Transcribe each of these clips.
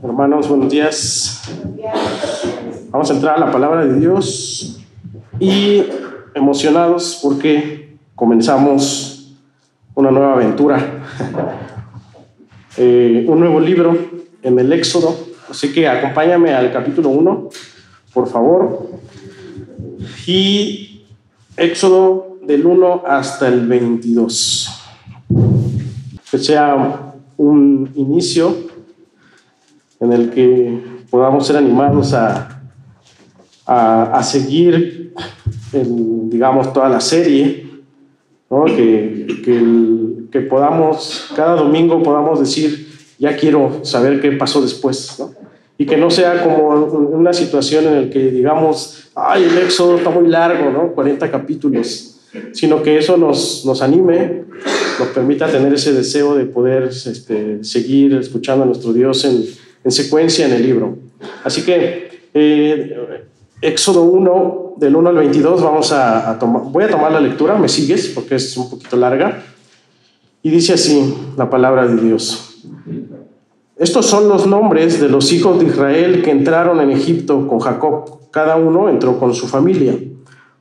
Hermanos, buenos días. Vamos a entrar a la palabra de Dios y emocionados porque comenzamos una nueva aventura, un nuevo libro en el Éxodo. Así que acompáñame al capítulo 1, por favor. Y Éxodo del 1 hasta el 22. Que sea un inicio en el que podamos ser animados a seguir, digamos, toda la serie, ¿no? Que podamos, cada domingo podamos decir, ya quiero saber qué pasó después, ¿no? Y que no sea como una situación en la que digamos, ay, el Éxodo está muy largo, ¿no? 40 capítulos, sino que eso nos anime, nos permita tener ese deseo de poder seguir escuchando a nuestro Dios en secuencia en el libro. Así que Éxodo 1, del 1 al 22, voy a tomar la lectura, me sigues porque es un poquito larga, y dice así la palabra de Dios. Estos son los nombres de los hijos de Israel que entraron en Egipto con Jacob. Cada uno entró con su familia: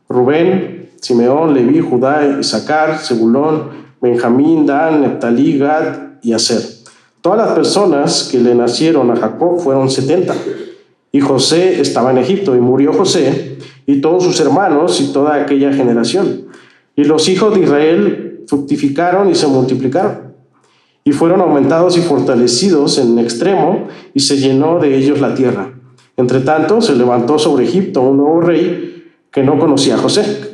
Rubén, Simeón, Leví, Judá, Isaacar, Zebulón, Benjamín, Dan, Neftalí, Gad y Aser. Todas las personas que le nacieron a Jacob fueron 70. Y José estaba en Egipto, y murió José y todos sus hermanos y toda aquella generación. Y los hijos de Israel fructificaron y se multiplicaron, y fueron aumentados y fortalecidos en extremo, y se llenó de ellos la tierra. Entre tanto, se levantó sobre Egipto un nuevo rey que no conocía a José.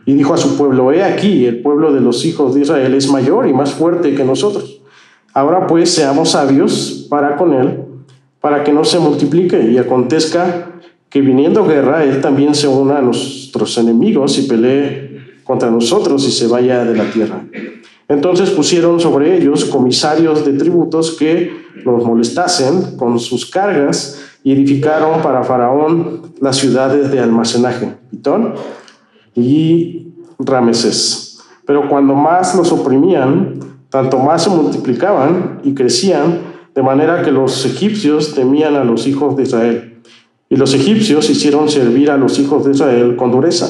Y dijo a su pueblo: he aquí, el pueblo de los hijos de Israel es mayor y más fuerte que nosotros. Ahora pues seamos sabios para con él, para que no se multiplique y acontezca que viniendo guerra, él también se una a nuestros enemigos y pelee contra nosotros y se vaya de la tierra. Entonces pusieron sobre ellos comisarios de tributos que los molestasen con sus cargas, y edificaron para Faraón las ciudades de almacenaje, Pitón y Ramesés. Pero cuando más los oprimían, tanto más se multiplicaban y crecían, de manera que los egipcios temían a los hijos de Israel. Y los egipcios hicieron servir a los hijos de Israel con dureza,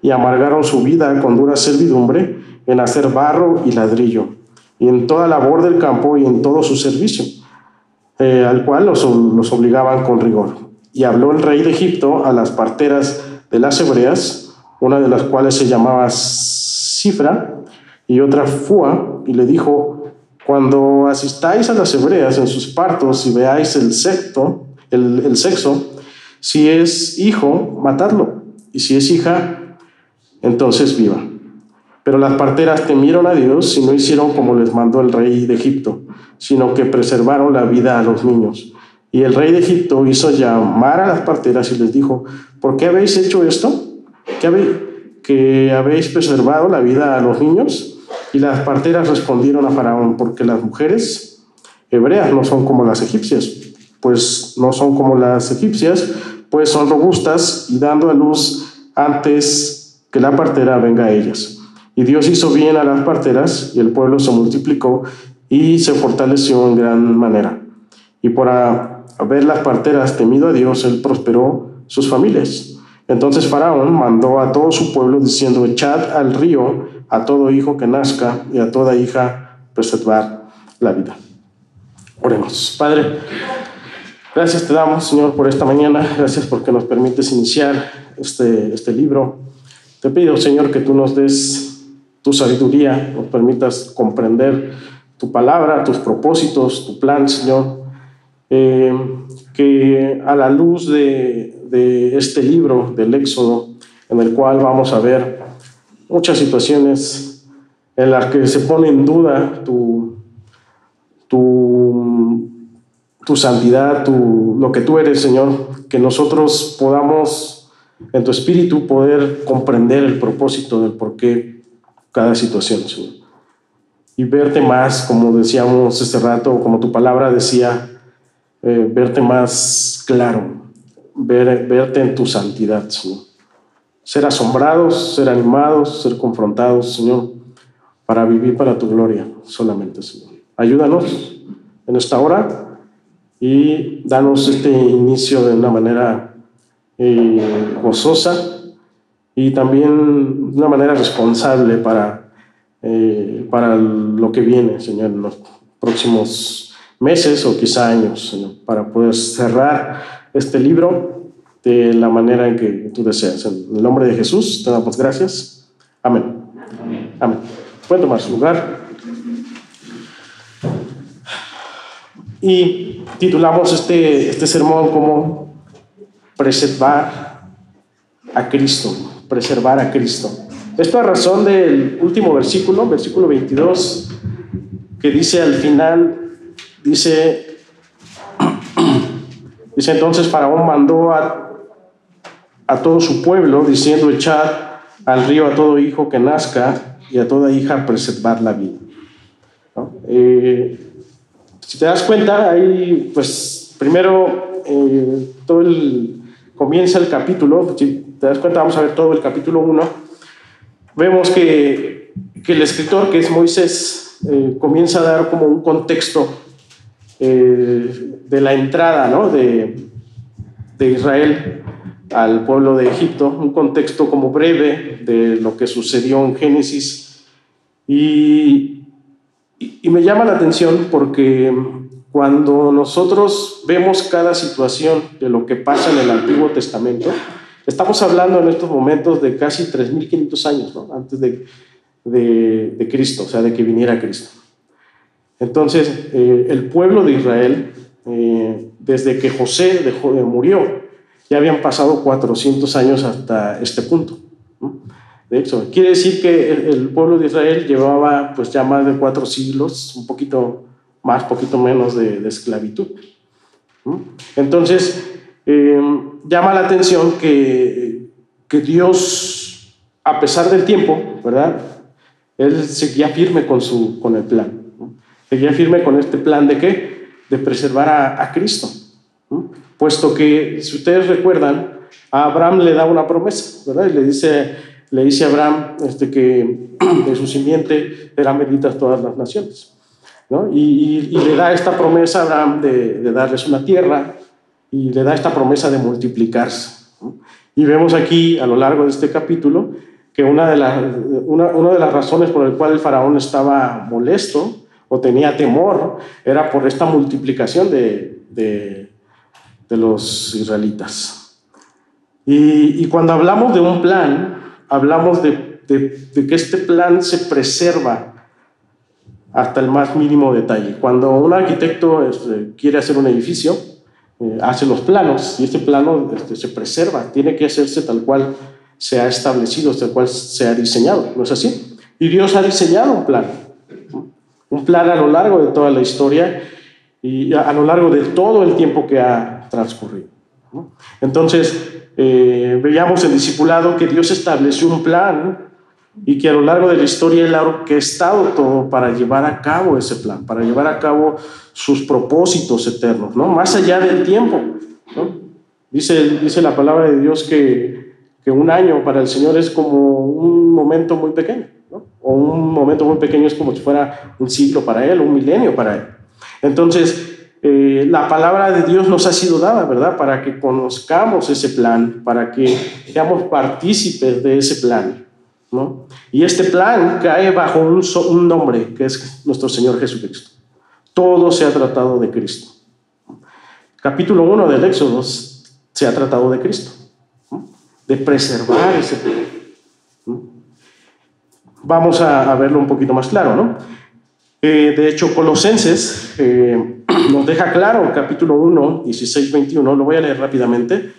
y amargaron su vida con dura servidumbre en hacer barro y ladrillo, y en toda labor del campo y en todo su servicio, al cual los obligaban con rigor. Y habló el rey de Egipto a las parteras de las hebreas, una de las cuales se llamaba Cifra y otra Fua, y le dijo: cuando asistáis a las hebreas en sus partos y veáis el sexo, si es hijo, matadlo, y si es hija, entonces viva. Pero las parteras temieron a Dios y no hicieron como les mandó el rey de Egipto, sino que preservaron la vida a los niños. Y el rey de Egipto hizo llamar a las parteras y les dijo: ¿por qué habéis hecho esto? ¿Que habéis preservado la vida a los niños? Y las parteras respondieron a Faraón: porque las mujeres hebreas no son como las egipcias, pues son robustas y dando a luz antes que la partera venga a ellas. Y Dios hizo bien a las parteras, y el pueblo se multiplicó y se fortaleció en gran manera. Y por haber las parteras temido a Dios, él prosperó sus familias. Entonces Faraón mandó a todo su pueblo diciendo: echad al río a todo hijo que nazca, y a toda hija preservar la vida. Oremos. Padre, gracias te damos, Señor, por esta mañana. Gracias porque nos permites iniciar este libro. Te pido, Señor, que tú nos des tu sabiduría, nos permitas comprender tu palabra, tus propósitos, tu plan, Señor. Que a la luz de este libro del Éxodo, en el cual vamos a ver muchas situaciones en las que se pone en duda tu santidad, lo que tú eres, Señor, que nosotros podamos, en tu espíritu, poder comprender el propósito del por qué cada situación, Señor. Y verte más, como decíamos hace rato, como tu palabra decía, verte más claro, verte en tu santidad, Señor. Ser asombrados, ser animados, ser confrontados, Señor, para vivir para tu gloria solamente, Señor. Ayúdanos en esta hora y danos este inicio de una manera gozosa y también de una manera responsable para lo que viene, Señor, en los próximos meses o quizá años, Señor, para poder cerrar este libro de la manera en que tú deseas. En el nombre de Jesús te damos gracias. Amén. Amén. Pueden tomar su lugar. Y titulamos este sermón como preservar a Cristo. Preservar a Cristo. Esto a razón del último versículo 22, que dice al final, dice entonces Faraón mandó a todo su pueblo, diciendo: echad al río a todo hijo que nazca y a toda hija preservad la vida. ¿No? Si te das cuenta, ahí pues primero comienza el capítulo. Si te das cuenta, vamos a ver todo el capítulo 1. Vemos que el escritor, que es Moisés, comienza a dar como un contexto de la entrada, ¿no?, de Israel al pueblo de Egipto, un contexto como breve de lo que sucedió en Génesis. Y me llama la atención porque cuando nosotros vemos cada situación de lo que pasa en el Antiguo Testamento, estamos hablando en estos momentos de casi 3.500 años, ¿no?, antes de Cristo, o sea, de que viniera Cristo. Entonces, el pueblo de Israel, desde que José murió, ya habían pasado 400 años hasta este punto, ¿no? De hecho, quiere decir que el pueblo de Israel llevaba pues ya más de 4 siglos, un poquito más, poquito menos de esclavitud, ¿no? Entonces, llama la atención que Dios, a pesar del tiempo, ¿verdad?, Él seguía firme con el plan, ¿no? Seguía firme con este plan ¿de qué? De preservar a Cristo, ¿no? Puesto que, si ustedes recuerdan, a Abraham le da una promesa, ¿verdad? Y le dice a Abraham que de su simiente serán benditas todas las naciones, ¿no? Y le da esta promesa a Abraham de darles una tierra, y le da esta promesa de multiplicarse, ¿no? Y vemos aquí, a lo largo de este capítulo, que una de las razones por las cuales el faraón estaba molesto o tenía temor era por esta multiplicación de los israelitas. Y cuando hablamos de un plan, hablamos de que este plan se preserva hasta el más mínimo detalle. Cuando un arquitecto quiere hacer un edificio, hace los planos, y este plano se preserva, tiene que hacerse tal cual se ha establecido, tal cual se ha diseñado, ¿no es así? Y Dios ha diseñado un plan a lo largo de toda la historia y a lo largo de todo el tiempo que ha transcurrido, ¿no? Entonces, veíamos en discipulado que Dios estableció un plan y que a lo largo de la historia Él ha orquestado todo para llevar a cabo ese plan, para llevar a cabo sus propósitos eternos, ¿no?, más allá del tiempo, ¿no? Dice la palabra de Dios que un año para el Señor es como un momento muy pequeño, ¿no? O un momento muy pequeño es como si fuera un siglo para Él, un milenio para Él. Entonces, la palabra de Dios nos ha sido dada, ¿verdad?, para que conozcamos ese plan, para que seamos partícipes de ese plan, ¿no? Y este plan cae bajo un nombre, que es nuestro Señor Jesucristo. Todo se ha tratado de Cristo. Capítulo 1 del Éxodo se ha tratado de Cristo, ¿no?, de preservar ese plan, ¿no? Vamos a verlo un poquito más claro, ¿no? De hecho, Colosenses nos deja claro, capítulo 1, 16-21, lo voy a leer rápidamente.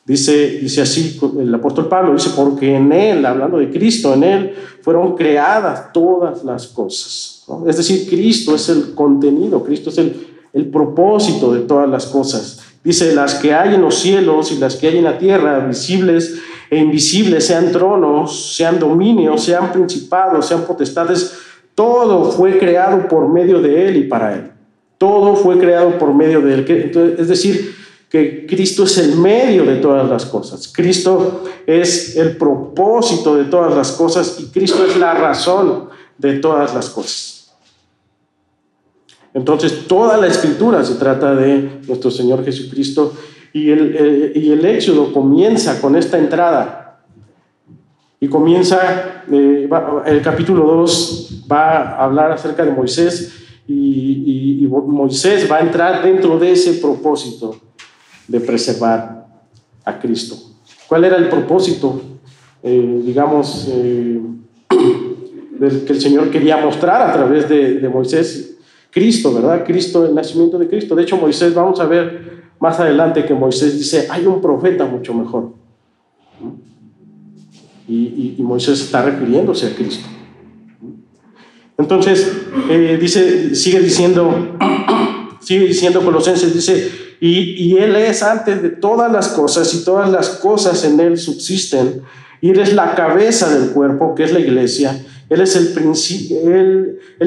Dice así el apóstol Pablo, dice: porque en Él, hablando de Cristo, en Él fueron creadas todas las cosas, ¿no? Es decir, Cristo es el contenido, Cristo es el propósito de todas las cosas. Dice: las que hay en los cielos y las que hay en la tierra, visibles e invisibles, sean tronos, sean dominios, sean principados, sean potestades, todo fue creado por medio de Él y para Él. Todo fue creado por medio de Él. Entonces, es decir, que Cristo es el medio de todas las cosas. Cristo es el propósito de todas las cosas y Cristo es la razón de todas las cosas. Entonces, toda la Escritura se trata de nuestro Señor Jesucristo, y el Éxodo comienza con esta entrada. Y comienza, el capítulo 2 va a hablar acerca de Moisés, y Moisés va a entrar dentro de ese propósito de preservar a Cristo. ¿Cuál era el propósito, del que el Señor quería mostrar a través de Moisés? Cristo, ¿verdad? Cristo, el nacimiento de Cristo. De hecho, Moisés, vamos a ver más adelante que Moisés dice, hay un profeta mucho mejor. Y Moisés está refiriéndose a Cristo. Entonces, sigue diciendo Colosenses, dice, y Él es antes de todas las cosas, y todas las cosas en Él subsisten, y Él es la cabeza del cuerpo, que es la iglesia. Él es el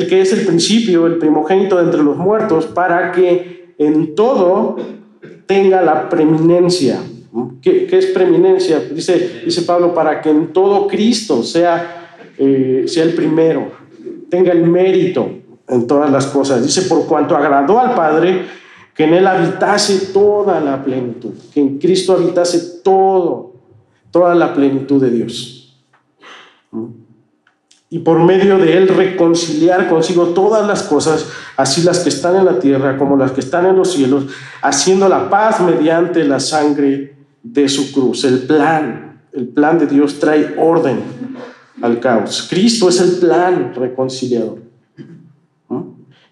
que es el principio, el primogénito de entre los muertos, para que en todo tenga la preeminencia. ¿Qué es preeminencia? Dice Pablo, para que en todo Cristo sea el primero, tenga el mérito en todas las cosas. Dice, por cuanto agradó al Padre que en Él habitase toda la plenitud, que en Cristo habitase toda la plenitud de Dios. Y por medio de Él reconciliar consigo todas las cosas, así las que están en la tierra como las que están en los cielos, haciendo la paz mediante la sangre de su cruz. El plan de Dios trae orden al caos. Cristo es el plan reconciliador.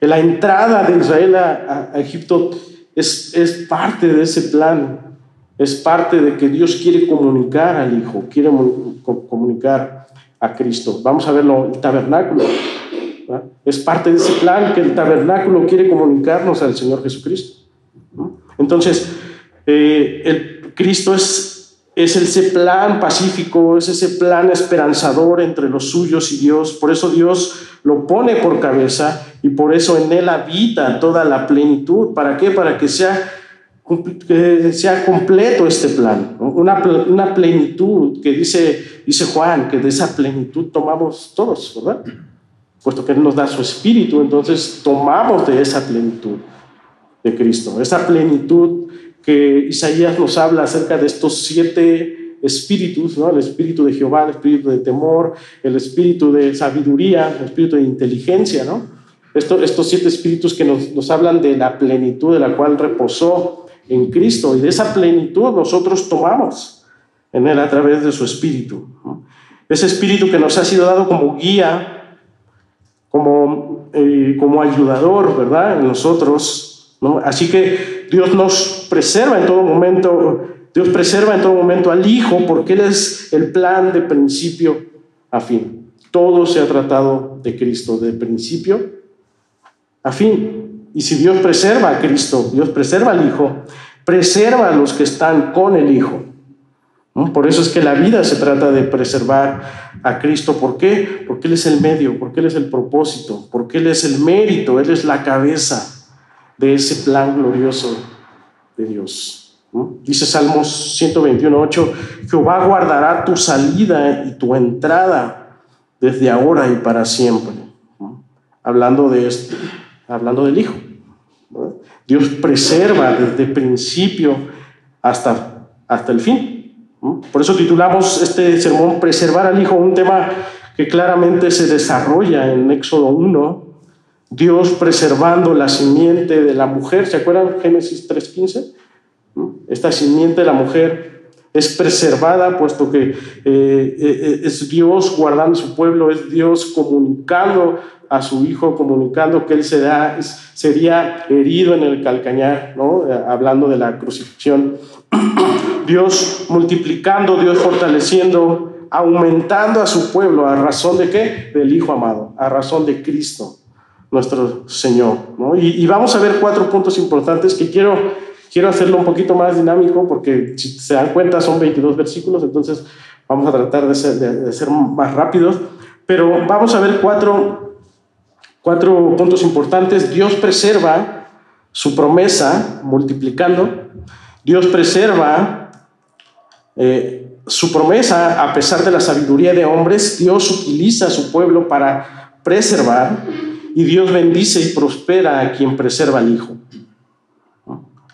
La entrada de Israel a Egipto es parte de ese plan, es parte de que Dios quiere comunicar al Hijo, quiere comunicar a Cristo. Vamos a verlo, el tabernáculo, ¿verdad? Es parte de ese plan que el tabernáculo quiere comunicarnos al Señor Jesucristo, ¿no? Entonces, Cristo es ese plan pacífico, es ese plan esperanzador entre los suyos y Dios. Por eso Dios lo pone por cabeza, y por eso en Él habita toda la plenitud. ¿Para qué? Para que sea completo este plan, ¿no? Una plenitud que dice Juan, que de esa plenitud tomamos todos, ¿verdad? Puesto que Él nos da su Espíritu, entonces tomamos de esa plenitud de Cristo, esa plenitud que Isaías nos habla acerca de estos 7 espíritus, ¿no? El espíritu de Jehová, el espíritu de temor, el espíritu de sabiduría, el espíritu de inteligencia, ¿no? Estos 7 espíritus que nos hablan de la plenitud de la cual reposó en Cristo, y de esa plenitud nosotros tomamos en Él a través de su Espíritu, ¿no? Ese Espíritu que nos ha sido dado como guía, como ayudador, ¿verdad? En nosotros, ¿no? Así que Dios nos preserva en todo momento. Dios preserva en todo momento al Hijo, porque Él es el plan de principio a fin. Todo se ha tratado de Cristo, de principio a fin. Y si Dios preserva a Cristo, Dios preserva al Hijo, preserva a los que están con el Hijo, ¿no? Por eso es que la vida se trata de preservar a Cristo. ¿Por qué? Porque Él es el medio, porque Él es el propósito, porque Él es el mérito, Él es la cabeza de ese plan glorioso de Dios, ¿no? Dice Salmos 121:8, Jehová guardará tu salida y tu entrada desde ahora y para siempre, ¿no? Hablando del Hijo, ¿no? Dios preserva desde el principio hasta el fin, ¿no? Por eso titulamos este sermón Preservar al Hijo, un tema que claramente se desarrolla en Éxodo 1, Dios preservando la simiente de la mujer. ¿Se acuerdan? Génesis 3:15, ¿no? Esta simiente de la mujer es preservada, puesto que es Dios guardando su pueblo, es Dios comunicando a su Hijo, comunicando que Él sería herido en el calcañar, ¿no? Hablando de la crucifixión. Dios multiplicando, Dios fortaleciendo, aumentando a su pueblo. ¿A razón de qué? Del Hijo amado, a razón de Cristo, nuestro Señor, ¿no? Y vamos a ver 4 puntos importantes que quiero hacerlo un poquito más dinámico, porque si se dan cuenta son 22 versículos, entonces vamos a tratar de ser más rápidos, pero vamos a ver 4 puntos importantes. Dios preserva su promesa multiplicando. Dios preserva su promesa a pesar de la sabiduría de hombres. Dios utiliza a su pueblo para preservar. y Dios bendice y prospera a quien preserva al Hijo.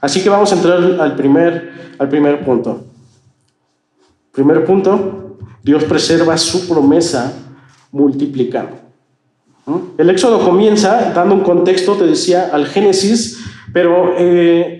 Así que vamos a entrar al primer punto. Primer punto, Dios preserva su promesa multiplicando. El Éxodo comienza dando un contexto, te decía, al Génesis, pero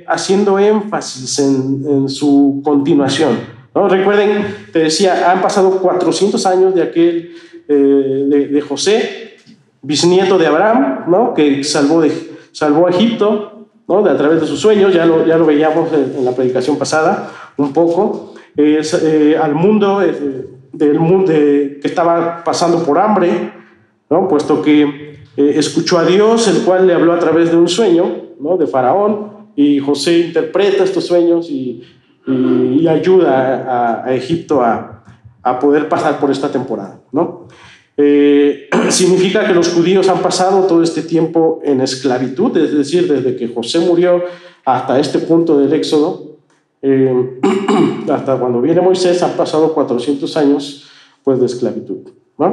haciendo énfasis en su continuación, ¿no? Recuerden, te decía, han pasado 400 años de José, bisnieto de Abraham, ¿no? Que salvó a Egipto, ¿no? A través de sus sueños, ya lo veíamos en la predicación pasada, un poco, al mundo, que estaba pasando por hambre, ¿no? Puesto que escuchó a Dios, el cual le habló a través de un sueño, ¿no? De Faraón, y José interpreta estos sueños y ayuda a Egipto a poder pasar por esta temporada, ¿no? Significa que los judíos han pasado todo este tiempo en esclavitud, es decir, desde que José murió hasta este punto del Éxodo, hasta cuando viene Moisés, han pasado 400 años pues, de esclavitud, ¿no?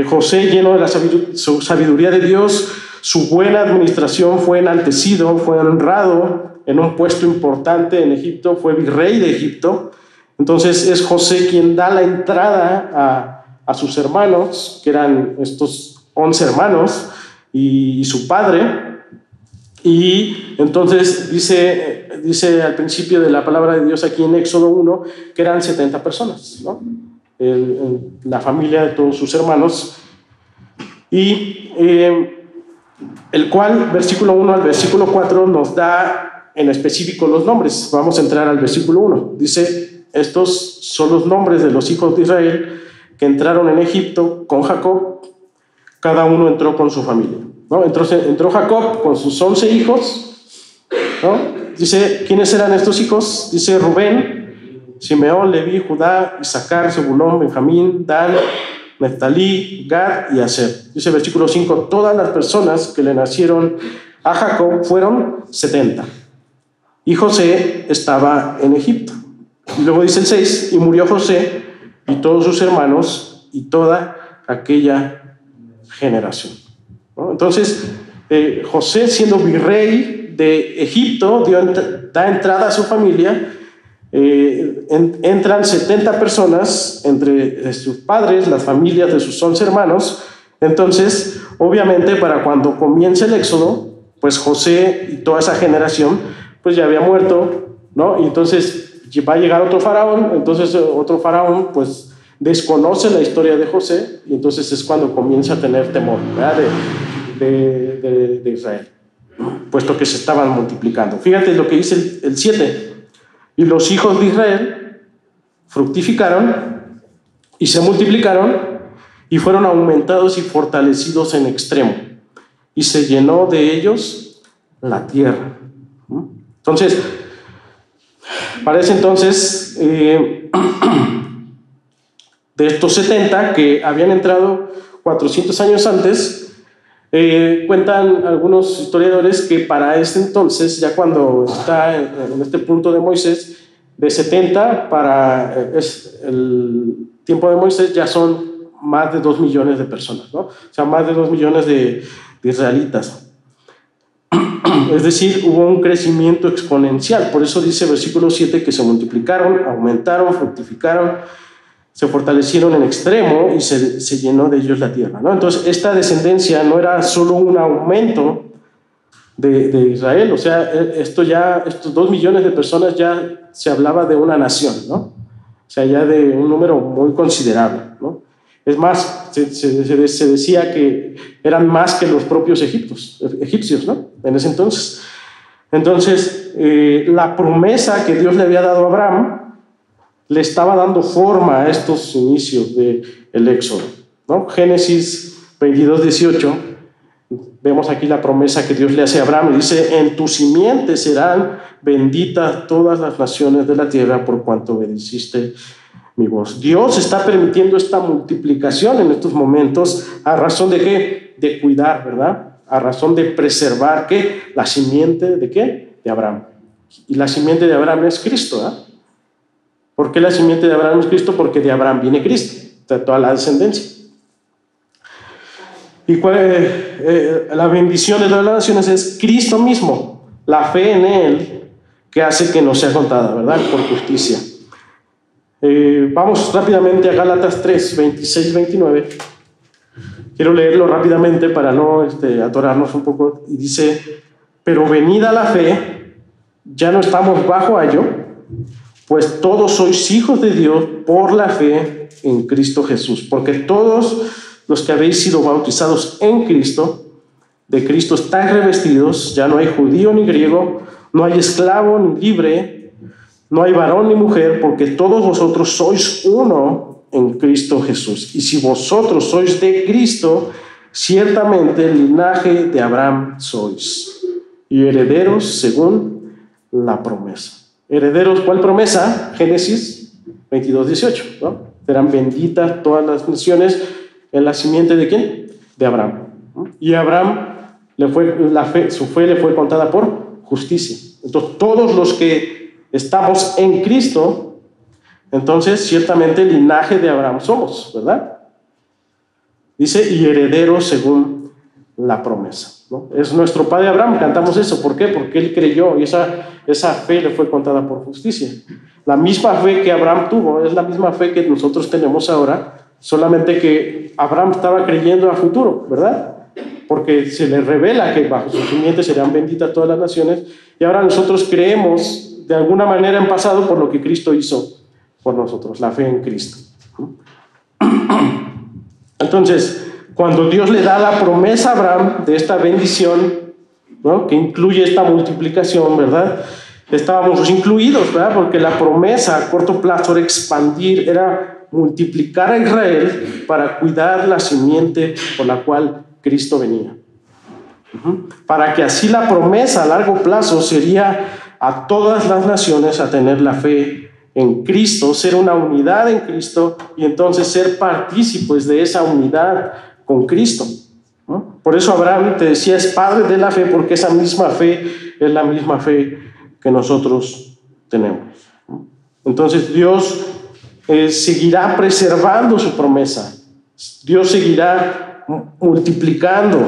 José, lleno de la sabiduría de Dios, su buena administración, fue enaltecido, fue honrado en un puesto importante en Egipto, fue virrey de Egipto. Entonces es José quien da la entrada a sus hermanos, que eran estos 11 hermanos, y su padre. Y entonces dice al principio de la palabra de Dios aquí en Éxodo 1 que eran 70 personas, ¿no? La familia de todos sus hermanos, y el cual, versículo 1 al versículo 4, nos da en específico los nombres. Vamos a entrar al versículo 1. Dice, estos son los nombres de los hijos de Israel que entraron en Egipto con Jacob, cada uno entró con su familia, ¿no? Entró Jacob con sus 11 hijos, ¿no? Dice, ¿quiénes eran estos hijos? Dice Rubén, Simeón, Leví, Judá, Isaacar, Zebulón, Benjamín, Dan, Neftalí, Gad y Aser. Dice versículo 5, todas las personas que le nacieron a Jacob fueron 70. Y José estaba en Egipto. Y luego dice el 6, y murió José y todos sus hermanos y toda aquella generación, ¿no? Entonces, José, siendo virrey de Egipto, da entrada a su familia. Entran 70 personas entre sus padres, las familias de sus 11 hermanos. Entonces, obviamente, para cuando comience el Éxodo, pues José y toda esa generación pues ya había muerto, ¿no? Y entonces va a llegar otro faraón. Entonces otro faraón pues desconoce la historia de José, y entonces es cuando comienza a tener temor, ¿verdad? de Israel, puesto que se estaban multiplicando. Fíjate lo que dice el 7. Y los hijos de Israel fructificaron y se multiplicaron y fueron aumentados y fortalecidos en extremo, y se llenó de ellos la tierra. Entonces, parece entonces de estos 70 que habían entrado 400 años antes, cuentan algunos historiadores que para este entonces, ya cuando está en este punto de Moisés, de 70 para el tiempo de Moisés, ya son más de 2 millones de personas, ¿no? O sea, más de 2 millones de israelitas. Es decir, hubo un crecimiento exponencial. Por eso dice versículo 7 que se multiplicaron, aumentaron, fructificaron, se fortalecieron en extremo y se llenó de ellos la tierra, ¿no? Entonces, esta descendencia no era solo un aumento de Israel, o sea, estos 2 millones de personas ya se hablaba de una nación, ¿no? O sea, ya de un número muy considerable, ¿no? Es más, se decía que eran más que los propios egipcios, ¿no? En ese entonces. Entonces, la promesa que Dios le había dado a Abraham le estaba dando forma a estos inicios del Éxodo, ¿no? Génesis 22:18, vemos aquí la promesa que Dios le hace a Abraham, y dice, en tu simiente serán benditas todas las naciones de la tierra por cuanto obedeciste mi voz. Dios está permitiendo esta multiplicación en estos momentos, ¿a razón de qué? De cuidar, ¿verdad? A razón de preservar, ¿qué? La simiente ¿de qué? De Abraham. Y la simiente de Abraham es Cristo, ¿verdad? ¿Por qué la simiente de Abraham es Cristo? Porque de Abraham viene Cristo, de toda la descendencia. ¿Y cuál la bendición de todas las naciones? Es Cristo mismo, la fe en Él que hace que nos sea contada, ¿verdad? Por justicia. Vamos rápidamente a Gálatas 3, 26, 29. Quiero leerlo rápidamente para no atorarnos un poco. Y dice: pero venida la fe, ya no estamos bajo ayo, pues todos sois hijos de Dios por la fe en Cristo Jesús. Porque todos los que habéis sido bautizados en Cristo, de Cristo estáis revestidos. Ya no hay judío ni griego, no hay esclavo ni libre, no hay varón ni mujer, porque todos vosotros sois uno en Cristo Jesús. Y si vosotros sois de Cristo, ciertamente el linaje de Abraham sois, y herederos según la promesa. Herederos, ¿cuál promesa? Génesis 22, 18, ¿no? Serán benditas todas las naciones en la simiente ¿de quién? De Abraham. Y a Abraham su fe le fue contada por justicia. Entonces, todos los que estamos en Cristo, entonces ciertamente el linaje de Abraham somos, ¿verdad? Dice, y herederos según la promesa, ¿no? Es nuestro padre Abraham, cantamos eso. ¿Por qué? Porque él creyó y esa fe le fue contada por justicia. La misma fe que Abraham tuvo es la misma fe que nosotros tenemos ahora, solamente que Abraham estaba creyendo a futuro, ¿verdad? Porque se le revela que bajo su simiente serán benditas todas las naciones, y ahora nosotros creemos de alguna manera en pasado por lo que Cristo hizo por nosotros, la fe en Cristo. Entonces, cuando Dios le da la promesa a Abraham de esta bendición, ¿no?, que incluye esta multiplicación, ¿verdad? Estábamos incluidos, ¿verdad? Porque la promesa a corto plazo era expandir, era multiplicar a Israel para cuidar la simiente por la cual Cristo venía. Para que así la promesa a largo plazo sería a todas las naciones a tener la fe en Cristo, ser una unidad en Cristo y entonces ser partícipes de esa unidad con Cristo, ¿no? Por eso Abraham, te decía, es padre de la fe, porque esa misma fe es la misma fe que nosotros tenemos, ¿no? Entonces Dios seguirá preservando su promesa. Dios seguirá multiplicando,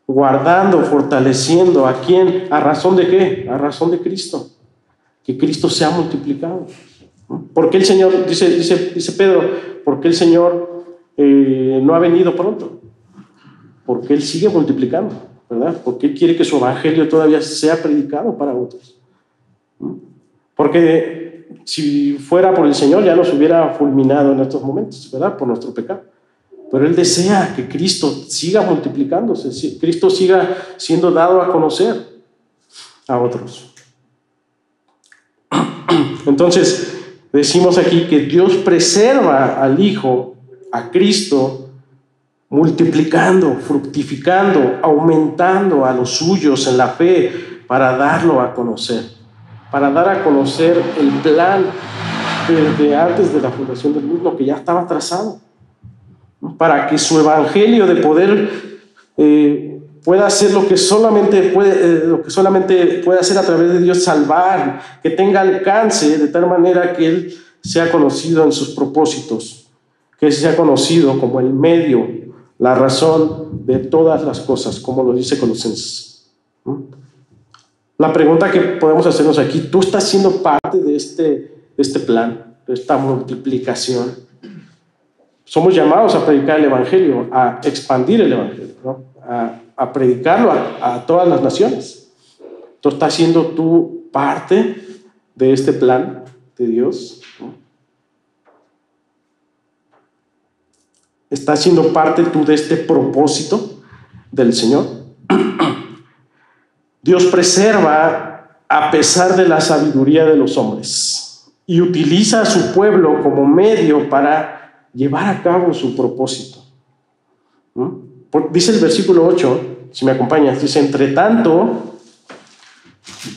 guardando, fortaleciendo. ¿A quién? ¿A razón de qué? A razón de Cristo. Que Cristo sea multiplicado. ¿Por qué el Señor, dice Pedro, por qué el Señor no ha venido pronto? Porque Él sigue multiplicando, ¿verdad? Porque Él quiere que su evangelio todavía sea predicado para otros. Porque si fuera por el Señor ya nos hubiera fulminado en estos momentos, ¿verdad? Por nuestro pecado. Pero Él desea que Cristo siga multiplicándose, Cristo siga siendo dado a conocer a otros. Entonces, decimos aquí que Dios preserva al Hijo, a Cristo, multiplicando, fructificando, aumentando a los suyos en la fe para darlo a conocer, para dar a conocer el plan desde antes de la fundación del mundo que ya estaba trazado, para que su evangelio de poder pueda hacer lo que solamente puede hacer a través de Dios, salvar, que tenga alcance de tal manera que Él sea conocido en sus propósitos, que sea conocido como el medio, la razón de todas las cosas, como lo dice Colosenses. La pregunta que podemos hacernos aquí: ¿tú estás siendo parte de este plan, de esta multiplicación? Somos llamados a predicar el evangelio, a expandir el evangelio, ¿no? A predicarlo a todas las naciones. ¿Tú estás siendo tú parte de este plan de Dios, ¿no? ¿Estás siendo parte tú de este propósito del Señor? Dios preserva a pesar de la sabiduría de los hombres y utiliza a su pueblo como medio para llevar a cabo su propósito, ¿no? Dice el versículo 8, si me acompañas, dice: entre tanto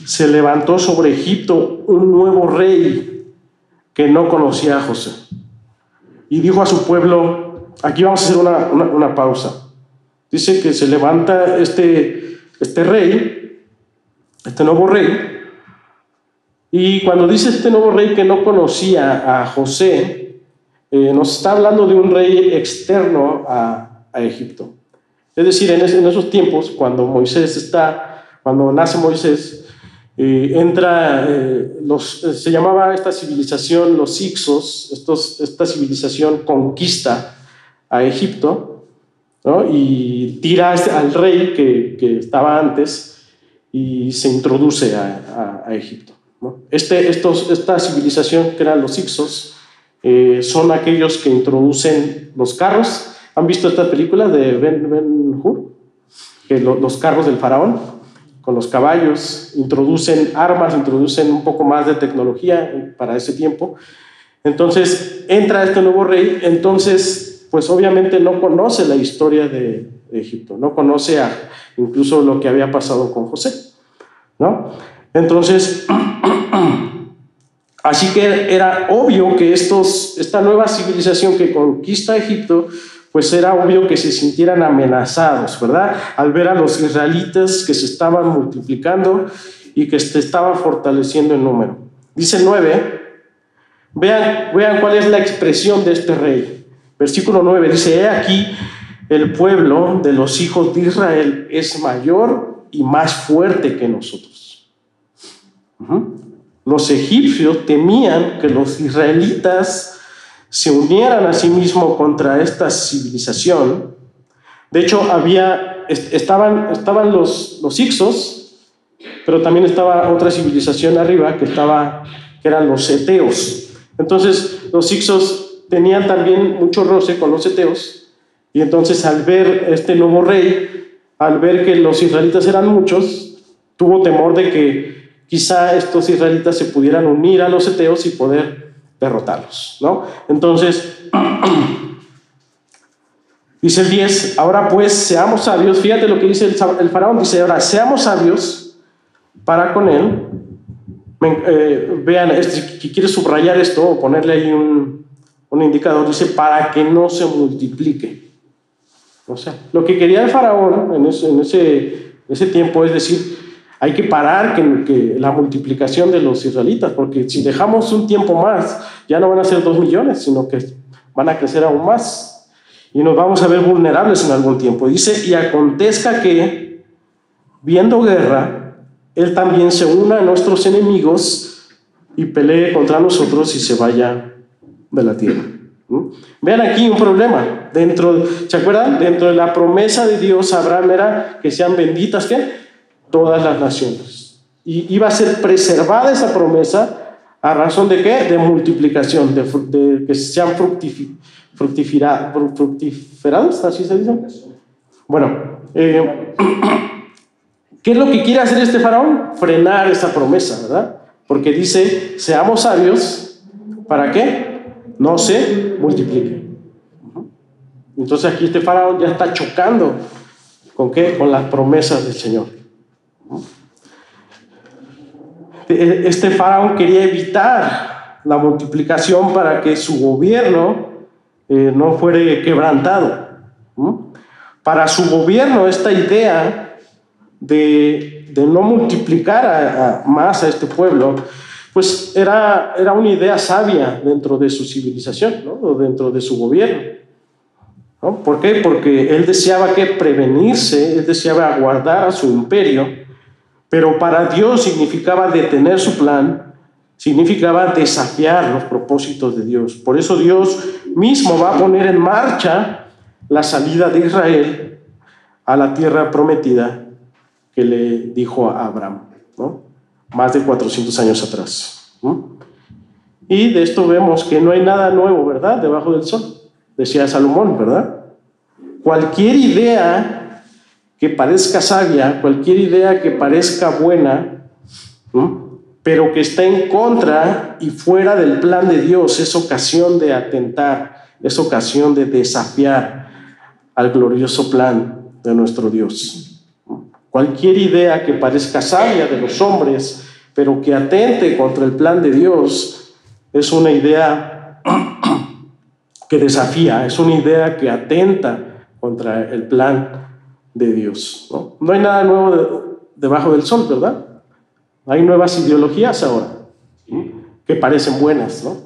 se levantó sobre Egipto un nuevo rey que no conocía a José y dijo a su pueblo. Aquí vamos a hacer una pausa. Dice que se levanta este rey, este nuevo rey, y cuando dice este nuevo rey que no conocía a José, nos está hablando de un rey externo a a Egipto. Es decir, en esos tiempos, cuando nace Moisés, se llamaba esta civilización los Hyksos. Esta civilización conquista a Egipto, ¿no? Y tira al rey que estaba antes y se introduce a Egipto, ¿no? Esta civilización, que eran los Hyksos, son aquellos que introducen los carros. ¿Han visto esta película de Ben-Hur? Que los carros del faraón, con los caballos, introducen armas, introducen un poco más de tecnología para ese tiempo. Entonces entra este nuevo rey, entonces pues obviamente no conoce la historia de Egipto, no conoce incluso lo que había pasado con José, ¿no? Entonces así que era obvio que esta nueva civilización que conquista Egipto, pues era obvio que se sintieran amenazados, ¿verdad? Al ver a los israelitas que se estaban multiplicando y que se estaba fortaleciendo en número. Dice el 9, vean cuál es la expresión de este rey. Versículo 9 dice: he aquí, el pueblo de los hijos de Israel es mayor y más fuerte que nosotros. Los egipcios temían que los israelitas se unieran a sí mismos contra esta civilización. De hecho, estaban los Hyksos, pero también estaba otra civilización arriba que eran los eteos. Entonces, los Hyksos tenían también mucho roce con los eteos, y entonces al ver este nuevo rey, al ver que los israelitas eran muchos, tuvo temor de que quizá estos israelitas se pudieran unir a los eteos y poder derrotarlos, ¿no? Entonces, dice el 10, ahora pues seamos sabios. Fíjate lo que dice el faraón, dice: ahora seamos sabios para con él. Vean, si quieres subrayar esto o ponerle ahí un indicador, dice: para que no se multiplique. O sea, lo que quería el faraón en ese tiempo es decir, hay que parar que la multiplicación de los israelitas, porque si dejamos un tiempo más, ya no van a ser 2 millones, sino que van a crecer aún más. Y nos vamos a ver vulnerables en algún tiempo. Dice: y acontezca que, viendo guerra, él también se una a nuestros enemigos y pelee contra nosotros y se vaya de la tierra. Vean aquí un problema. ¿Se acuerdan? Dentro de la promesa de Dios a Abraham era que sean benditas, ¿qué? Todas las naciones. Y iba a ser preservada esa promesa a razón de ¿qué? De multiplicación, de que sean fructiferados, así se dice. Bueno, ¿qué es lo que quiere hacer este faraón? Frenar esa promesa, ¿verdad? Porque dice: seamos sabios, ¿para qué? No se multiplique. Entonces aquí este faraón ya está chocando ¿con qué? Con las promesas del Señor. Este faraón quería evitar la multiplicación para que su gobierno no fuera quebrantado. Para su gobierno, esta idea de no multiplicar más a este pueblo, pues era una idea sabia dentro de su civilización, ¿no? O dentro de su gobierno, ¿no? ¿Por qué? Porque él deseaba prevenirse, él deseaba guardar a su imperio. Pero para Dios significaba detener su plan, significaba desafiar los propósitos de Dios. Por eso Dios mismo va a poner en marcha la salida de Israel a la tierra prometida que le dijo a Abraham, ¿no? Más de 400 años atrás, ¿no? Y de esto vemos que no hay nada nuevo, ¿verdad?, debajo del sol, decía Salomón, ¿verdad? Cualquier idea que parezca sabia, cualquier idea que parezca buena, ¿no?, pero que está en contra y fuera del plan de Dios, es ocasión de atentar, es ocasión de desafiar al glorioso plan de nuestro Dios. Cualquier idea que parezca sabia de los hombres, pero que atente contra el plan de Dios, es una idea que desafía, es una idea que atenta contra el plan de Dios, ¿no? No hay nada nuevo debajo del sol, ¿verdad? Hay nuevas ideologías ahora, ¿sí?, que parecen buenas, ¿no?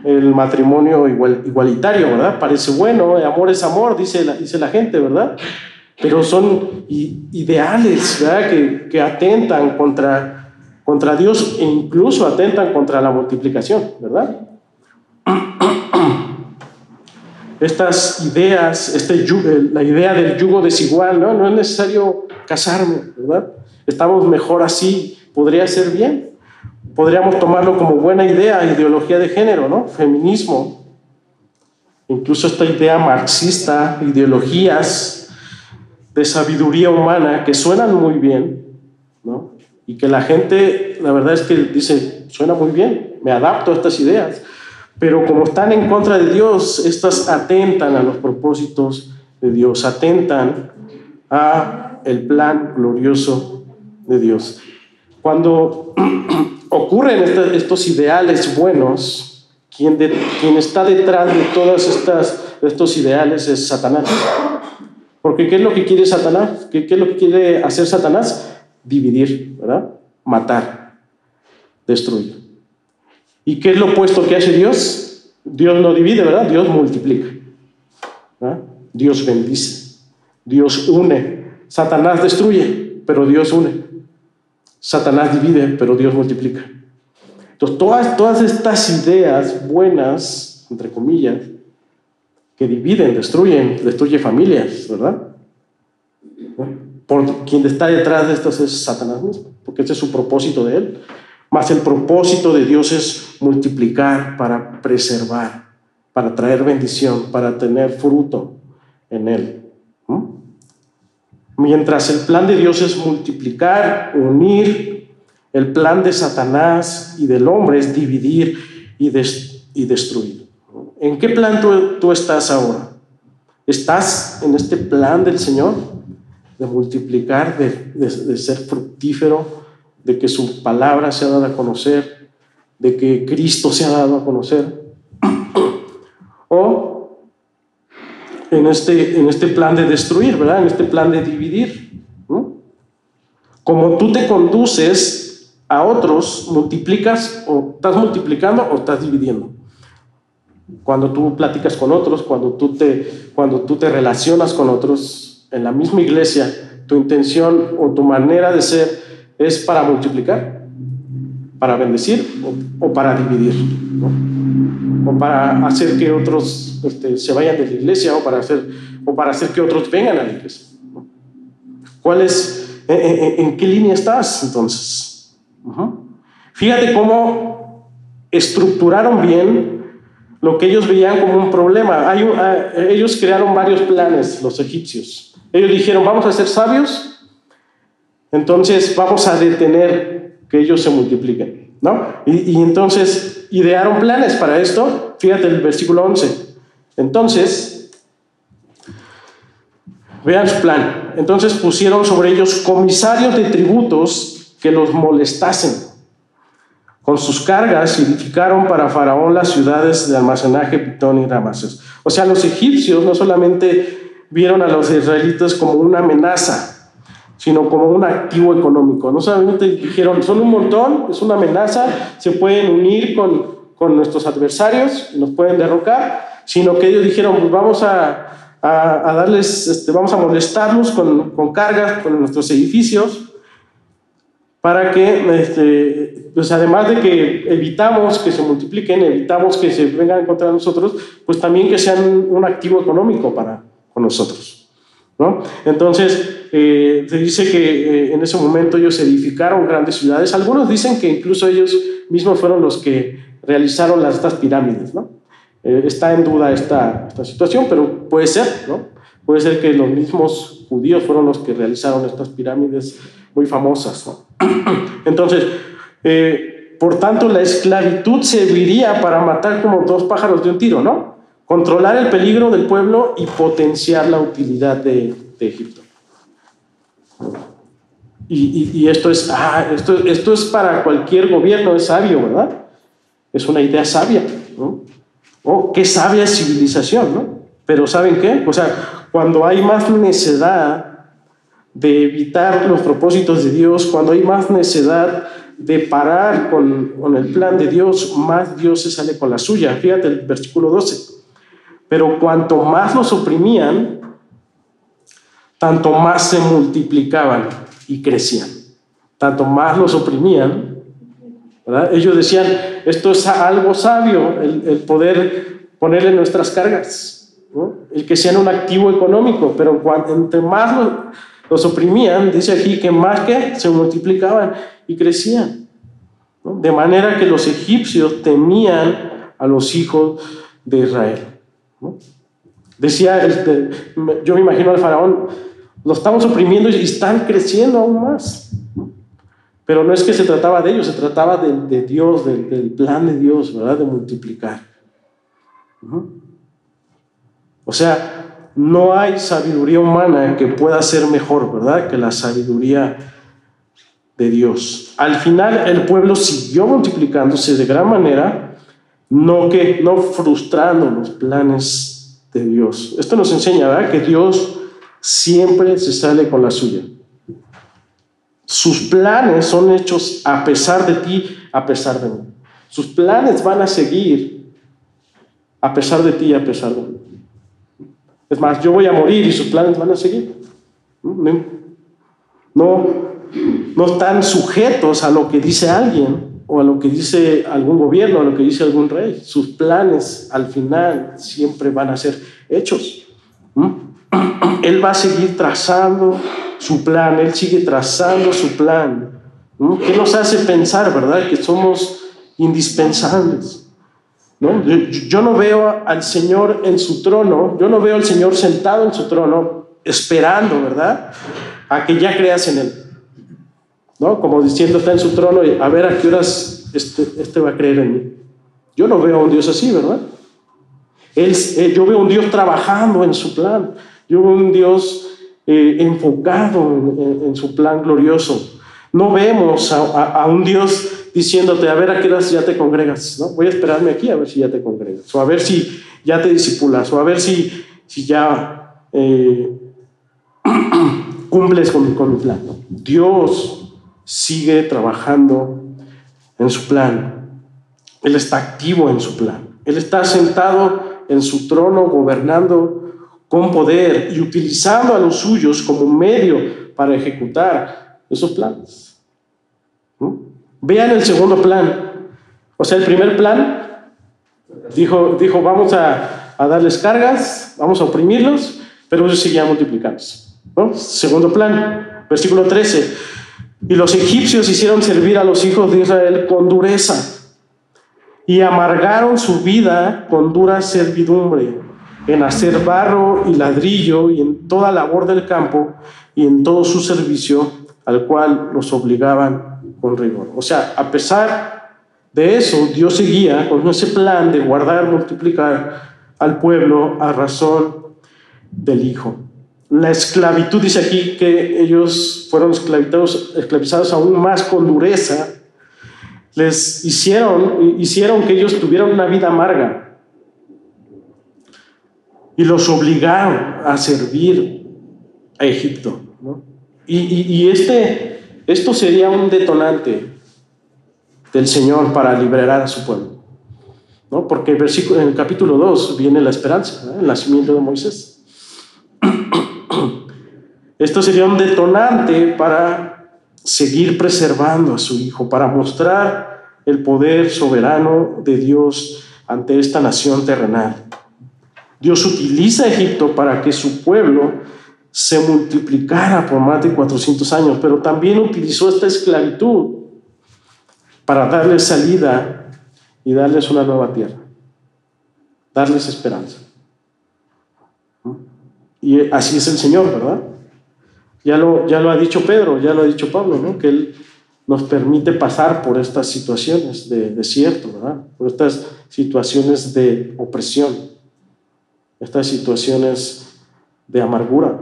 el matrimonio igualitario, ¿verdad? Parece bueno, amor es amor, dice la gente, ¿verdad? Pero son ideales, ¿verdad? Que atentan contra Dios e incluso atentan contra la multiplicación, ¿verdad? Estas ideas, la idea del yugo desigual, ¿no? No es necesario casarme, ¿verdad? Estamos mejor así, podría ser bien. Podríamos tomarlo como buena idea, ideología de género, ¿no? Feminismo. Incluso esta idea marxista, ideologías de sabiduría humana que suenan muy bien, ¿no? Y que la gente, la verdad es que dice, suena muy bien, me adapto a estas ideas. Pero como están en contra de Dios, estas atentan a los propósitos de Dios, atentan a el plan glorioso de Dios. Cuando ocurren estos ideales buenos, quien está detrás de todos estos ideales es Satanás. Porque ¿qué es lo que quiere Satanás? ¿Qué es lo que quiere hacer Satanás? Dividir, ¿verdad? Matar, destruir. ¿Y qué es lo opuesto que hace Dios? Dios no divide, ¿verdad? Dios multiplica, ¿verdad? Dios bendice, Dios une. Satanás destruye, pero Dios une. Satanás divide, pero Dios multiplica. Entonces, todas estas ideas buenas, entre comillas, que dividen, destruyen familias, ¿verdad? Por quien está detrás de estas es Satanás mismo, porque ese es su propósito de él. Mas el propósito de Dios es multiplicar para preservar, para traer bendición, para tener fruto en él. Mientras el plan de Dios es multiplicar, unir, el plan de Satanás y del hombre es dividir y destruir. ¿En qué plan tú estás ahora? ¿Estás en este plan del Señor de multiplicar, de ser fructífero, de que su palabra sea dada a conocer, de que Cristo sea dado a conocer? O en este plan de destruir, ¿verdad? En este plan de dividir, ¿no? Como tú te conduces a otros, multiplicas, o estás multiplicando o estás dividiendo. Cuando tú platicas con otros, cuando tú te relacionas con otros en la misma iglesia, tu intención o tu manera de ser es para multiplicar, para bendecir o para dividir, ¿no? O para hacer que otros se vayan de la iglesia o para hacer que otros vengan a la iglesia, ¿no? ¿En qué línea estás entonces? Fíjate cómo estructuraron bien lo que ellos veían como un problema. Ellos crearon varios planes, los egipcios. Ellos dijeron, vamos a ser sabios, entonces vamos a detener que ellos se multipliquen, ¿no? Y entonces idearon planes para esto. Fíjate el versículo 11. Entonces, vean su plan. Entonces pusieron sobre ellos comisarios de tributos que los molestasen. Con sus cargas edificaron para Faraón las ciudades de almacenaje, Pitón y Rameses. O sea, los egipcios no solamente vieron a los israelitas como una amenaza, sino como un activo económico. No solamente dijeron, son un montón, es una amenaza, se pueden unir con nuestros adversarios y nos pueden derrocar, sino que ellos dijeron, pues vamos a darles, vamos a molestarlos con cargas, con nuestros edificios, para que, pues además de que evitamos que se multipliquen, evitamos que se vengan contra nosotros, pues también que sean un activo económico con nosotros, ¿no? Entonces, se dice que en ese momento ellos edificaron grandes ciudades. Algunos dicen que incluso ellos mismos fueron los que realizaron estas pirámides, ¿no? Está en duda esta situación, pero puede ser, ¿no? Puede ser que los mismos judíos fueron los que realizaron estas pirámides muy famosas, ¿no? Entonces, por tanto, la esclavitud serviría para matar como dos pájaros de un tiro, ¿no? Controlar el peligro del pueblo y potenciar la utilidad de Egipto. Y esto es para cualquier gobierno, es sabio, ¿verdad? Es una idea sabia, ¿no? Qué sabia civilización, ¿no? Pero ¿saben qué? O sea, cuando hay más necedad de evitar los propósitos de Dios, cuando hay más necedad de parar con el plan de Dios, más Dios se sale con la suya. Fíjate el versículo 12. Pero cuanto más los oprimían, tanto más se multiplicaban y crecían. Tanto más los oprimían, ¿verdad? Ellos decían, esto es algo sabio, el poder ponerle nuestras cargas, ¿no? El que sean un activo económico, pero entre más los oprimían, dice aquí que más que se multiplicaban y crecían, ¿no? De manera que los egipcios temían a los hijos de Israel, ¿no? Decía, yo me imagino al faraón, lo estamos oprimiendo y están creciendo aún más, ¿no? Pero no es que se trataba de ellos, se trataba de Dios, del plan de Dios, ¿verdad? De multiplicar. O sea, no hay sabiduría humana que pueda ser mejor, ¿verdad?, que la sabiduría de Dios. Al final el pueblo siguió multiplicándose de gran manera, no frustrando los planes de Dios. Esto nos enseña, ¿verdad?, que Dios siempre se sale con la suya. Sus planes son hechos a pesar de ti, a pesar de mí. Sus planes van a seguir a pesar de ti y a pesar de mí. Es más, yo voy a morir y sus planes van a seguir. No están sujetos a lo que dice alguien o a lo que dice algún gobierno, a lo que dice algún rey. Sus planes al final siempre van a ser hechos. Él va a seguir trazando su plan, Él sigue trazando su plan. ¿Qué nos hace pensar, verdad?, que somos indispensables, ¿no? Yo no veo al Señor en su trono, yo no veo al Señor sentado en su trono esperando, ¿verdad?, a que ya creas en Él, ¿no? Como diciendo, está en su trono y a ver a qué horas este va a creer en mí. Yo no veo a un Dios así, ¿verdad? Yo veo a un Dios trabajando en su plan. Yo veo un Dios enfocado en su plan glorioso. No vemos a un Dios diciéndote, a ver a qué horas ya te congregas, ¿no? Voy a esperarme aquí a ver si ya te congregas, o a ver si ya te discipulas, o a ver si ya cumples con mi plan, ¿no? Dios sigue trabajando en su plan. Él está activo en su plan. Él está sentado en su trono, gobernando con poder y utilizando a los suyos como medio para ejecutar esos planes. Vean el segundo plan. O sea, el primer plan dijo vamos a darles cargas, vamos a oprimirlos, pero ellos seguían multiplicándose, ¿no? Segundo plan, versículo 13. Y los egipcios hicieron servir a los hijos de Israel con dureza y amargaron su vida con dura servidumbre, en hacer barro y ladrillo y en toda labor del campo y en todo su servicio, al cual los obligaban con rigor. O sea, a pesar de eso, Dios seguía con ese plan de guardar, multiplicar al pueblo a razón del Hijo. La esclavitud, dice aquí que ellos fueron esclavizados aún más con dureza. Les hicieron que ellos tuvieran una vida amarga y los obligaron a servir a Egipto, ¿no? Y esto sería un detonante del Señor para liberar a su pueblo, ¿no? Porque en el capítulo 2 viene la esperanza, ¿no?, el nacimiento de Moisés. Esto sería un detonante para seguir preservando a su hijo, para mostrar el poder soberano de Dios ante esta nación terrenal. Dios utiliza a Egipto para que su pueblo se multiplicara por más de 400 años, pero también utilizó esta esclavitud para darles salida y darles una nueva tierra, darles esperanza. Y así es el Señor, ¿verdad? Ya lo ha dicho Pedro, ya lo ha dicho Pablo, ¿no?, que Él nos permite pasar por estas situaciones de desierto, ¿verdad?, por estas situaciones de opresión, estas situaciones de amargura,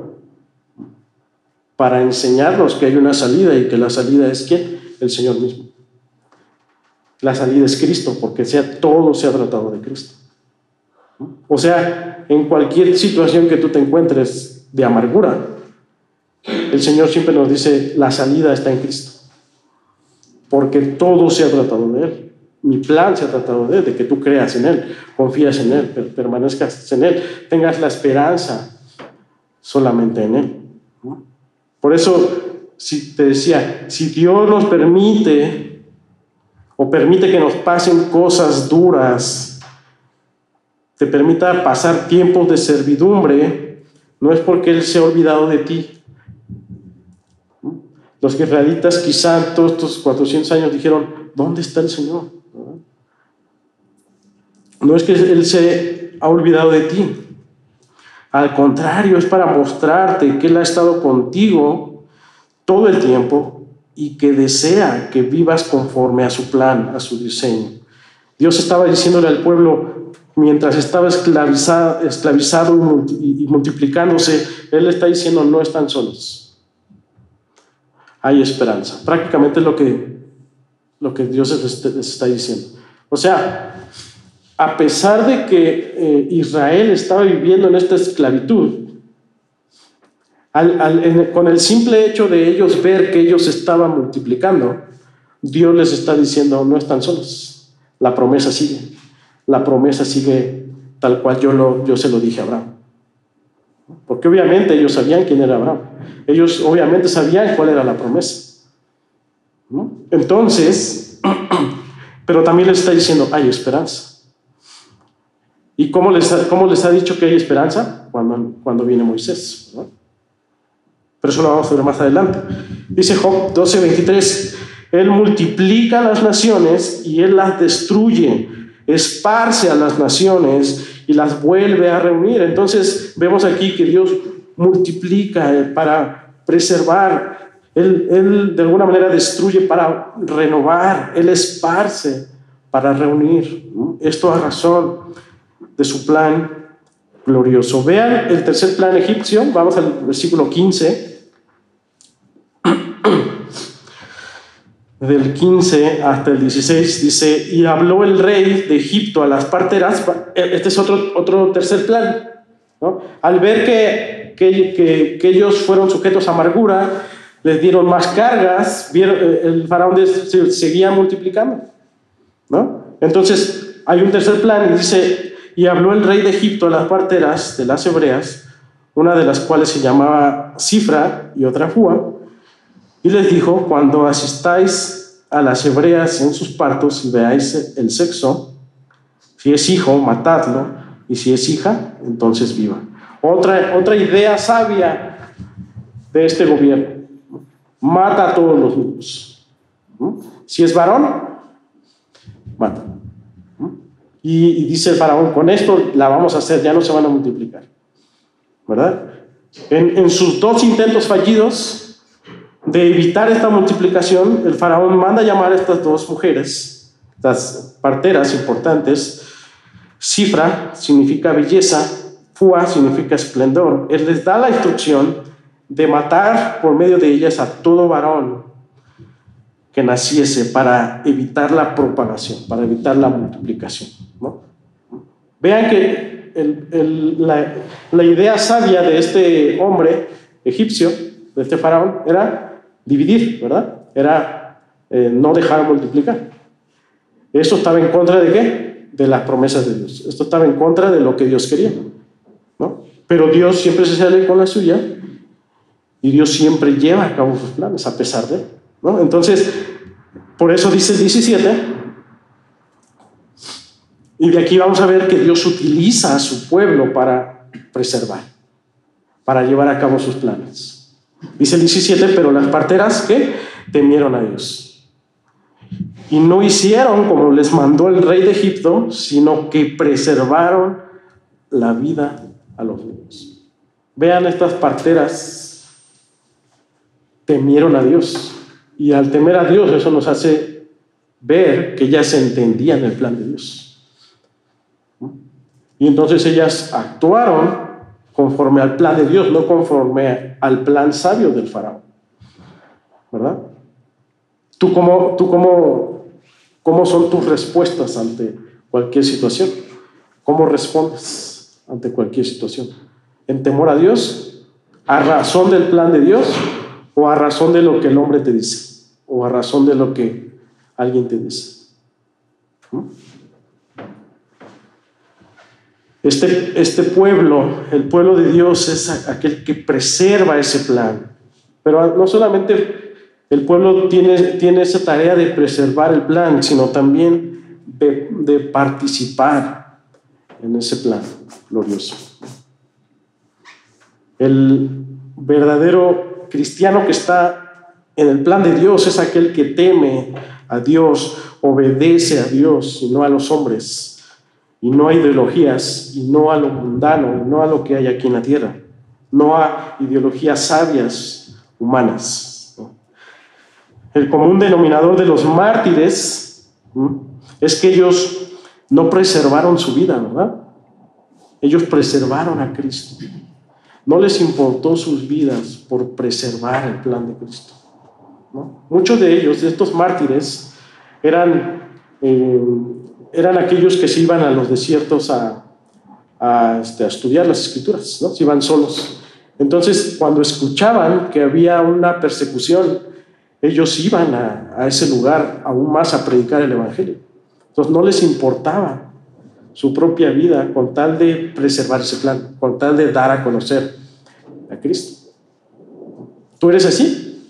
para enseñarnos que hay una salida y que la salida es ¿quién? El Señor mismo. La salida es Cristo, porque todo se ha tratado de Cristo. O sea, en cualquier situación que tú te encuentres de amargura, el Señor siempre nos dice, la salida está en Cristo. porque todo se ha tratado de Él. Mi plan se ha tratado de Él, de que tú creas en Él, confías en Él, permanezcas en Él, tengas la esperanza solamente en Él. Por eso, si te decía, si Dios nos permite o permite que nos pasen cosas duras, te permita pasar tiempos de servidumbre, no es porque Él se ha olvidado de ti. Los israelitas quizá todos estos 400 años dijeron, ¿dónde está el Señor? No es que Él se ha olvidado de ti. Al contrario, es para mostrarte que Él ha estado contigo todo el tiempo y que desea que vivas conforme a su plan, a su diseño. Dios estaba diciéndole al pueblo, mientras estaba esclavizado y multiplicándose, Él está diciendo, no están solos. Hay esperanza. Prácticamente es lo que Dios les está diciendo. O sea, a pesar de que Israel estaba viviendo en esta esclavitud, con el simple hecho de ellos ver que ellos estaban multiplicando, Dios les está diciendo, no están solos. La promesa sigue. La promesa sigue tal cual yo se lo dije a Abraham. Porque obviamente ellos sabían quién era Abraham. Ellos obviamente sabían cuál era la promesa, ¿no? Entonces, pero también les está diciendo, hay esperanza. ¿Y cómo les ha dicho que hay esperanza? Cuando viene Moisés, ¿no? Pero eso lo vamos a ver más adelante. Dice Job 12:23, Él multiplica las naciones y Él las destruye, esparce a las naciones y las vuelve a reunir. Entonces vemos aquí que Dios multiplica para preservar. Él de alguna manera destruye para renovar. Él esparce para reunir. Esto a razón de su plan glorioso. Vean el tercer plan egipcio. Vamos al versículo 15. Del 15 hasta el 16 dice, y habló el rey de Egipto a las parteras. Este es otro tercer plan, ¿no? Al ver que ellos fueron sujetos a amargura, les dieron más cargas, el faraón seguía multiplicando, ¿no? Entonces hay un tercer plan y dice, y habló el rey de Egipto a las parteras de las hebreas, una de las cuales se llamaba Cifra y otra Fua, y les dijo, cuando asistáis a las hebreas en sus partos y veáis el sexo, si es hijo, matadlo, y si es hija, entonces viva. Otra idea sabia de este gobierno, mata a todos los niños. Si es varón, mata. Y dice el faraón, con esto la vamos a hacer, ya no se van a multiplicar, ¿verdad? En sus dos intentos fallidos de evitar esta multiplicación, el faraón manda a llamar a estas dos mujeres, estas parteras importantes. Cifra significa belleza, Fua significa esplendor. Él les da la instrucción de matar por medio de ellas a todo varón que naciese para evitar la propagación, para evitar la multiplicación, ¿no? Vean que la idea sabia de este hombre egipcio, de este faraón, era dividir, ¿verdad? Era no dejar multiplicar. Esto estaba en contra de ¿qué? De las promesas de Dios. Esto estaba en contra de lo que Dios quería, ¿no? Pero Dios siempre se sale con la suya y Dios siempre lleva a cabo sus planes a pesar de él, ¿no? Entonces, por eso dice el 17, y de aquí vamos a ver que Dios utiliza a su pueblo para preservar, para llevar a cabo sus planes. Dice el 17, pero las parteras, ¿qué? Temieron a Dios. Y no hicieron como les mandó el rey de Egipto, sino que preservaron la vida a los niños. Vean, estas parteras temieron a Dios. Y al temer a Dios, eso nos hace ver que ellas entendían el plan de Dios. Y entonces ellas actuaron conforme al plan de Dios, no conforme al plan sabio del faraón, ¿verdad? ¿Cómo son tus respuestas ante cualquier situación? ¿Cómo respondes ante cualquier situación? ¿En temor a Dios? ¿A razón del plan de Dios? ¿O a razón de lo que el hombre te dice? ¿O a razón de lo que alguien te dice. Este pueblo, el pueblo de Dios, es aquel que preserva ese plan. Pero no solamente el pueblo tiene esa tarea de preservar el plan, sino también de participar en ese plan glorioso. El verdadero cristiano que está en el plan de Dios es aquel que teme a Dios, obedece a Dios y no a los hombres, y no a ideologías, y no a lo mundano, y no a lo que hay aquí en la tierra, no a ideologías sabias humanas. El común denominador de los mártires es que ellos no preservaron su vida, ¿verdad? Ellos preservaron a Cristo. No les importó sus vidas por preservar el plan de Cristo, ¿no? Muchos de ellos, de estos mártires, eran aquellos que se iban a los desiertos a estudiar las Escrituras, ¿no? Se iban solos. Entonces, cuando escuchaban que había una persecución, ellos iban a ese lugar aún más a predicar el Evangelio. Entonces, no les importaba su propia vida con tal de preservar ese plan, con tal de dar a conocer a Cristo. ¿Tú eres así?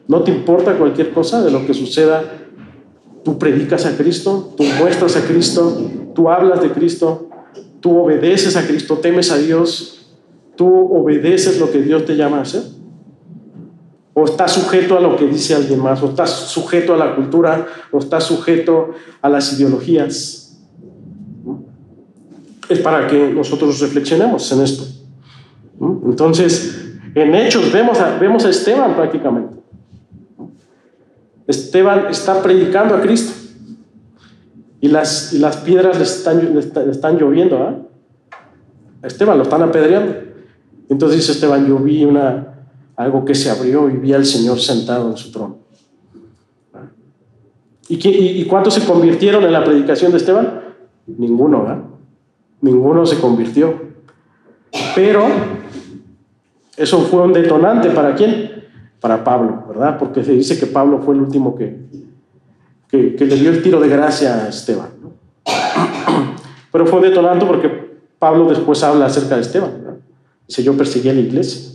¿No te importa cualquier cosa de lo que suceda? Tú predicas a Cristo, tú muestras a Cristo, tú hablas de Cristo, tú obedeces a Cristo, temes a Dios, tú obedeces lo que Dios te llama a hacer. O estás sujeto a lo que dice alguien más, o estás sujeto a la cultura, o estás sujeto a las ideologías. Es para que nosotros reflexionemos en esto. Entonces, en Hechos vemos a Esteban prácticamente. Esteban está predicando a Cristo y las piedras le están lloviendo, ¿eh? A Esteban lo están apedreando. Entonces dice Esteban: yo vi algo que se abrió y vi al Señor sentado en su trono. ¿Y cuántos se convirtieron en la predicación de Esteban? Ninguno, ¿eh? Ninguno se convirtió. Pero eso fue un detonante ¿para quién? Para Pablo, ¿verdad? Porque se dice que Pablo fue el último que le dio el tiro de gracia a Esteban, ¿no? Pero fue un detonante porque Pablo después habla acerca de Esteban, ¿verdad? Dice: yo perseguí a la iglesia.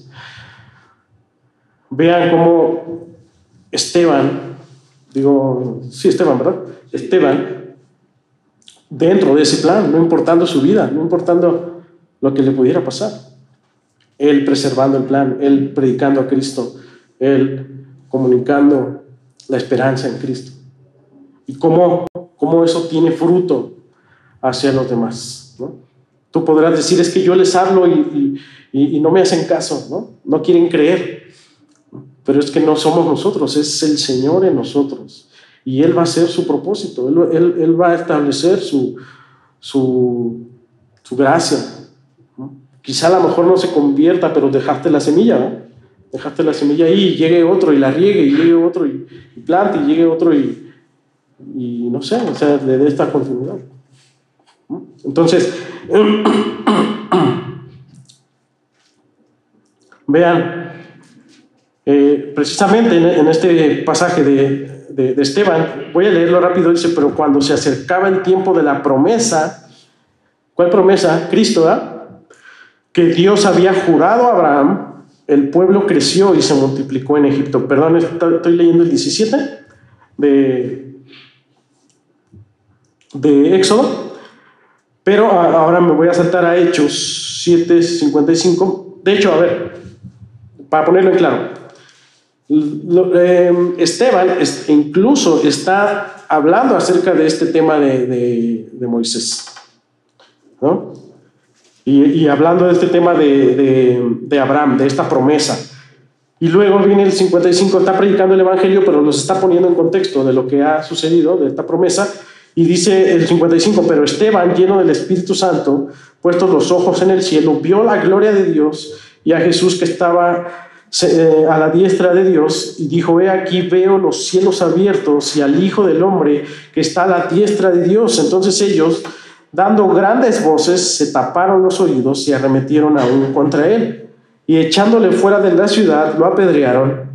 Vean cómo Esteban, ¿verdad? Esteban, dentro de ese plan, no importando su vida, no importando lo que le pudiera pasar, él preservando el plan, él predicando a Cristo, él comunicando la esperanza en Cristo. Y cómo eso tiene fruto hacia los demás, ¿no? Tú podrás decir: es que yo les hablo y no me hacen caso, ¿no? No quieren creer. Pero es que no somos nosotros, es el Señor en nosotros. Y Él va a hacer su propósito, Él va a establecer su gracia, ¿no? Quizá a lo mejor no se convierta, pero dejaste la semilla, ¿no? Dejaste la semilla ahí y llegue otro y la riegue, y llegue otro y plante, y llegue otro y no sé, o sea, le dé esta continuidad, ¿no? Entonces, vean, precisamente en este pasaje de Esteban, voy a leerlo rápido, dice: pero cuando se acercaba el tiempo de la promesa, ¿cuál promesa? Cristo, ¿verdad? Que Dios había jurado a Abraham, el pueblo creció y se multiplicó en Egipto. Perdón, estoy leyendo el 17 de Éxodo, pero ahora me voy a saltar a Hechos 7:55. De hecho, a ver, para ponerlo en claro, Esteban incluso está hablando acerca de este tema de Moisés, ¿no? Y hablando de este tema de Abraham, de esta promesa. Y luego viene el 55, está predicando el Evangelio, pero los está poniendo en contexto de lo que ha sucedido, de esta promesa. Y dice el 55: pero Esteban, lleno del Espíritu Santo, puestos los ojos en el cielo, vio la gloria de Dios y a Jesús que estaba a la diestra de Dios, y dijo: he aquí veo los cielos abiertos y al Hijo del Hombre que está a la diestra de Dios. Entonces ellos, dando grandes voces, se taparon los oídos y arremetieron aún contra él, y echándole fuera de la ciudad lo apedrearon.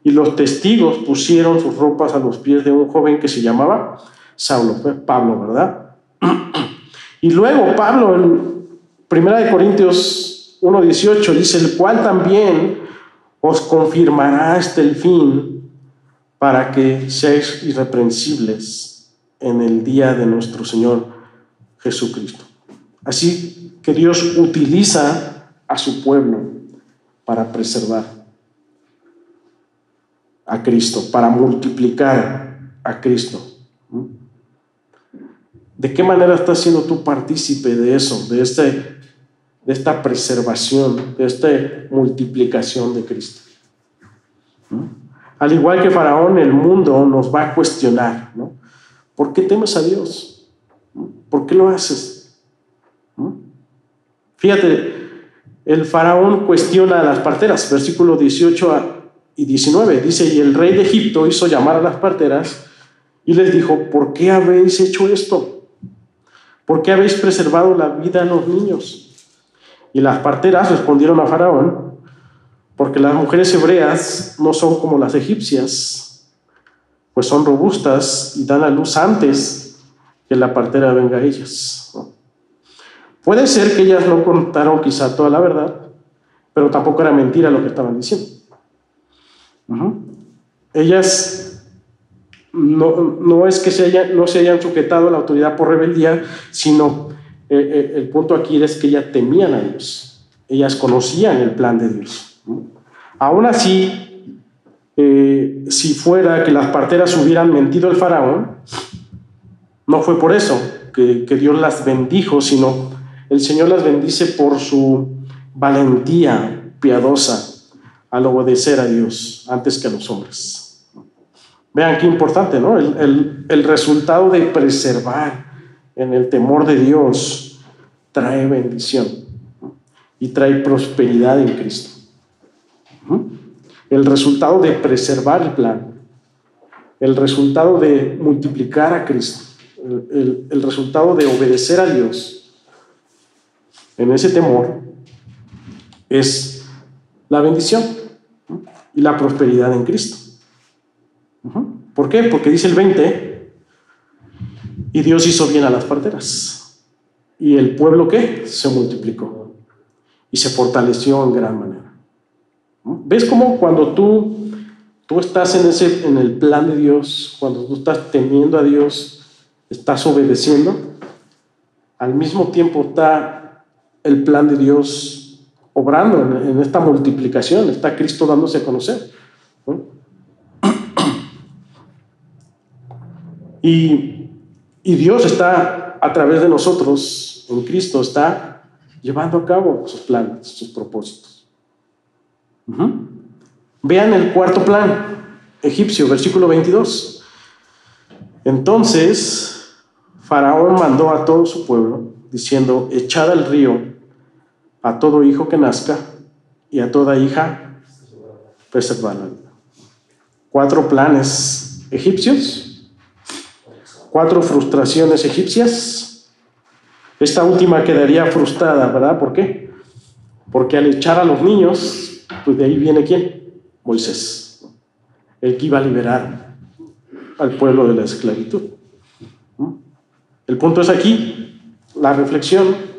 y los testigos pusieron sus ropas a los pies de un joven que se llamaba Saulo, Pablo, ¿verdad? Y luego Pablo en 1 Corintios 1:18 dice, el cual también os confirmará hasta el fin para que seáis irreprensibles en el día de nuestro Señor Jesucristo. Así que Dios utiliza a su pueblo para preservar a Cristo, para multiplicar a Cristo. ¿De qué manera estás siendo tú partícipe de eso, de esta preservación, de esta multiplicación de Cristo? Al igual que Faraón, el mundo nos va a cuestionar, ¿no? ¿Por qué temes a Dios? ¿Por qué lo haces? Fíjate, el Faraón cuestiona a las parteras, versículos 18 y 19, dice, y el rey de Egipto hizo llamar a las parteras y les dijo, ¿por qué habéis hecho esto? ¿Por qué habéis preservado la vida de los niños? Y las parteras respondieron a Faraón, porque las mujeres hebreas no son como las egipcias, pues son robustas y dan a luz antes que la partera venga a ellas, ¿no? Puede ser que ellas no contaron quizá toda la verdad, pero tampoco era mentira lo que estaban diciendo. Ellas no es que no se hayan sujetado a la autoridad por rebeldía, sino el punto aquí es que ellas temían a Dios. Ellas conocían el plan de Dios. Aún así, si fuera que las parteras hubieran mentido al Faraón, no fue por eso que Dios las bendijo, sino el Señor las bendice por su valentía piadosa al obedecer a Dios antes que a los hombres. Vean qué importante, ¿no? El resultado de preservar en el temor de Dios trae bendición y trae prosperidad en Cristo. El resultado de preservar el plan, el resultado de multiplicar a Cristo, el resultado de obedecer a Dios en ese temor es la bendición y la prosperidad en Cristo. ¿Por qué? Porque dice el 20, y Dios hizo bien a las parteras. ¿Y el pueblo qué? Se multiplicó y se fortaleció en gran manera. ¿Ves cómo cuando tú estás en el plan de Dios, cuando tú estás temiendo a Dios, estás obedeciendo? Al mismo tiempo está el plan de Dios obrando en esta multiplicación, está Cristo dándose a conocer, ¿no? Y Dios está, a través de nosotros, en Cristo, está llevando a cabo sus planes, sus propósitos. Vean el cuarto plan egipcio, versículo 22. Entonces Faraón mandó a todo su pueblo, diciendo, echad al río a todo hijo que nazca y a toda hija preservad la vida. 4 planes egipcios, 4 frustraciones egipcias. Esta última quedaría frustrada, ¿verdad? ¿Por qué? Porque al echar a los niños, pues de ahí viene ¿quién? Moisés, el que iba a liberar al pueblo de la esclavitud. El punto es aquí, la reflexión.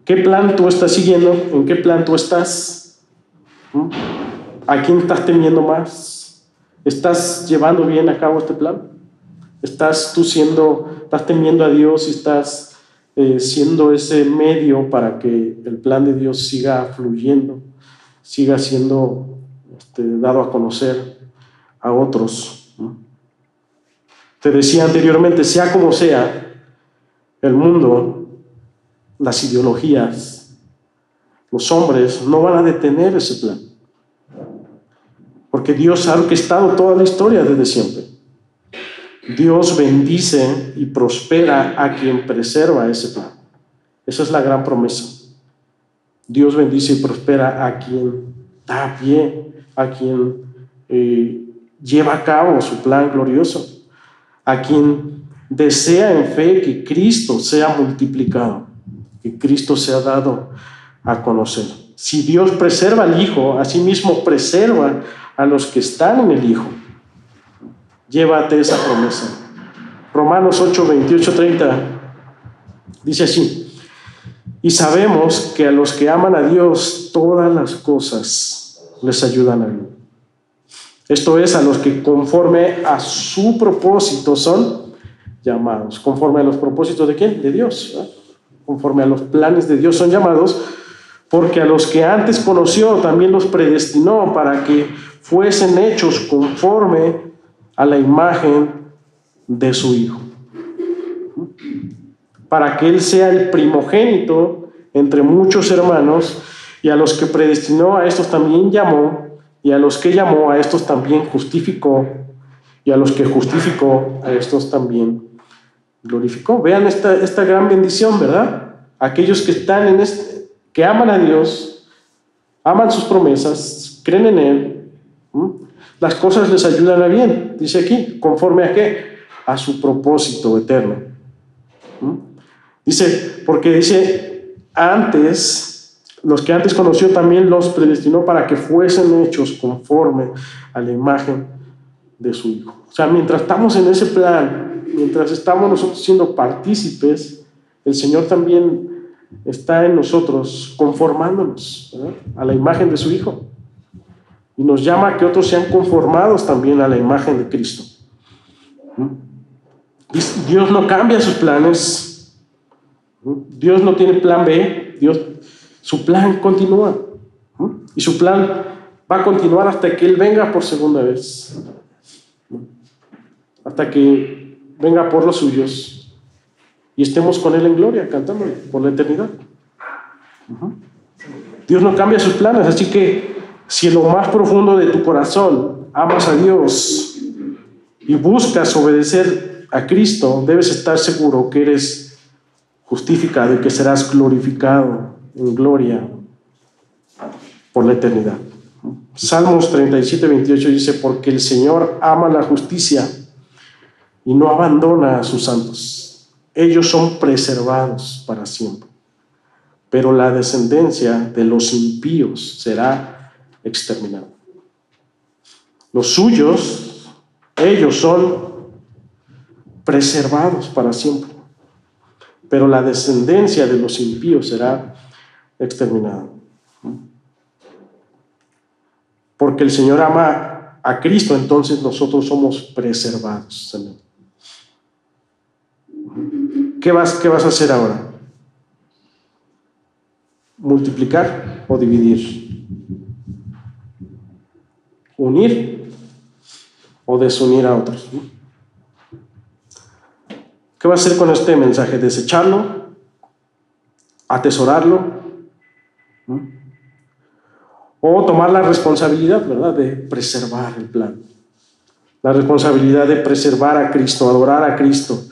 ¿Qué plan tú estás siguiendo? ¿En qué plan tú estás? ¿A quién estás temiendo más? ¿Estás llevando bien a cabo este plan? ¿Estás temiendo a Dios y estás siendo ese medio para que el plan de Dios siga fluyendo, siga siendo dado a conocer a otros? Te decía anteriormente, sea como sea, el mundo, las ideologías, los hombres no van a detener ese plan, porque Dios ha orquestado toda la historia desde siempre. Dios bendice y prospera a quien preserva ese plan. Esa es la gran promesa. Dios bendice y prospera a quien da pie, a quien lleva a cabo su plan glorioso, a quien desea en fe que Cristo sea multiplicado, que Cristo sea dado a conocer. Si Dios preserva al Hijo, asimismo preserva a los que están en el Hijo. Llévate esa promesa. Romanos 8, 28, 30 dice así: y sabemos que a los que aman a Dios, todas las cosas les ayudan a bien. Esto es, a los que conforme a su propósito son llamados. ¿Conforme a los propósitos de quién? De Dios, ¿verdad? Conforme a los planes de Dios son llamados, porque a los que antes conoció también los predestinó para que fuesen hechos conforme a la imagen de su Hijo, para que Él sea el primogénito entre muchos hermanos. Y a los que predestinó, a estos también llamó, y a los que llamó, a estos también justificó, y a los que justificó, a estos también glorificó. Vean esta gran bendición, ¿verdad? Aquellos que están en que aman a Dios, aman sus promesas, creen en Él, las cosas les ayudan a bien. Dice aquí, ¿conforme a qué? A su propósito eterno. Dice, porque dice, antes, los que antes conoció también los predestinó para que fuesen hechos conforme a la imagen de su Hijo. O sea, mientras estamos en ese plan, mientras estamos nosotros siendo partícipes, el Señor también está en nosotros conformándonos, ¿verdad?, a la imagen de su Hijo. Y nos llama a que otros sean conformados también a la imagen de Cristo. Dios no cambia sus planes. Dios no tiene plan B. Su plan continúa. Y su plan va a continuar hasta que Él venga por segunda vez. Hasta que venga por los suyos y estemos con Él en gloria, cantándole por la eternidad. Dios no cambia sus planes, así que si en lo más profundo de tu corazón amas a Dios y buscas obedecer a Cristo, debes estar seguro que eres justificado y que serás glorificado en gloria por la eternidad. Salmos 37, 28 dice: porque el Señor ama la justicia y no abandona a sus santos. Ellos son preservados para siempre, pero la descendencia de los impíos será exterminada. Los suyos, ellos son preservados para siempre, pero la descendencia de los impíos será exterminada. Porque el Señor ama a Cristo, entonces nosotros somos preservados. Amén. ¿Qué vas a hacer ahora? ¿Multiplicar o dividir? ¿Unir o desunir a otros? ¿Qué vas a hacer con este mensaje? ¿Desecharlo? ¿Atesorarlo? O tomar la responsabilidad, ¿verdad?, de preservar el plan. La responsabilidad de preservar a Cristo, adorar a Cristo,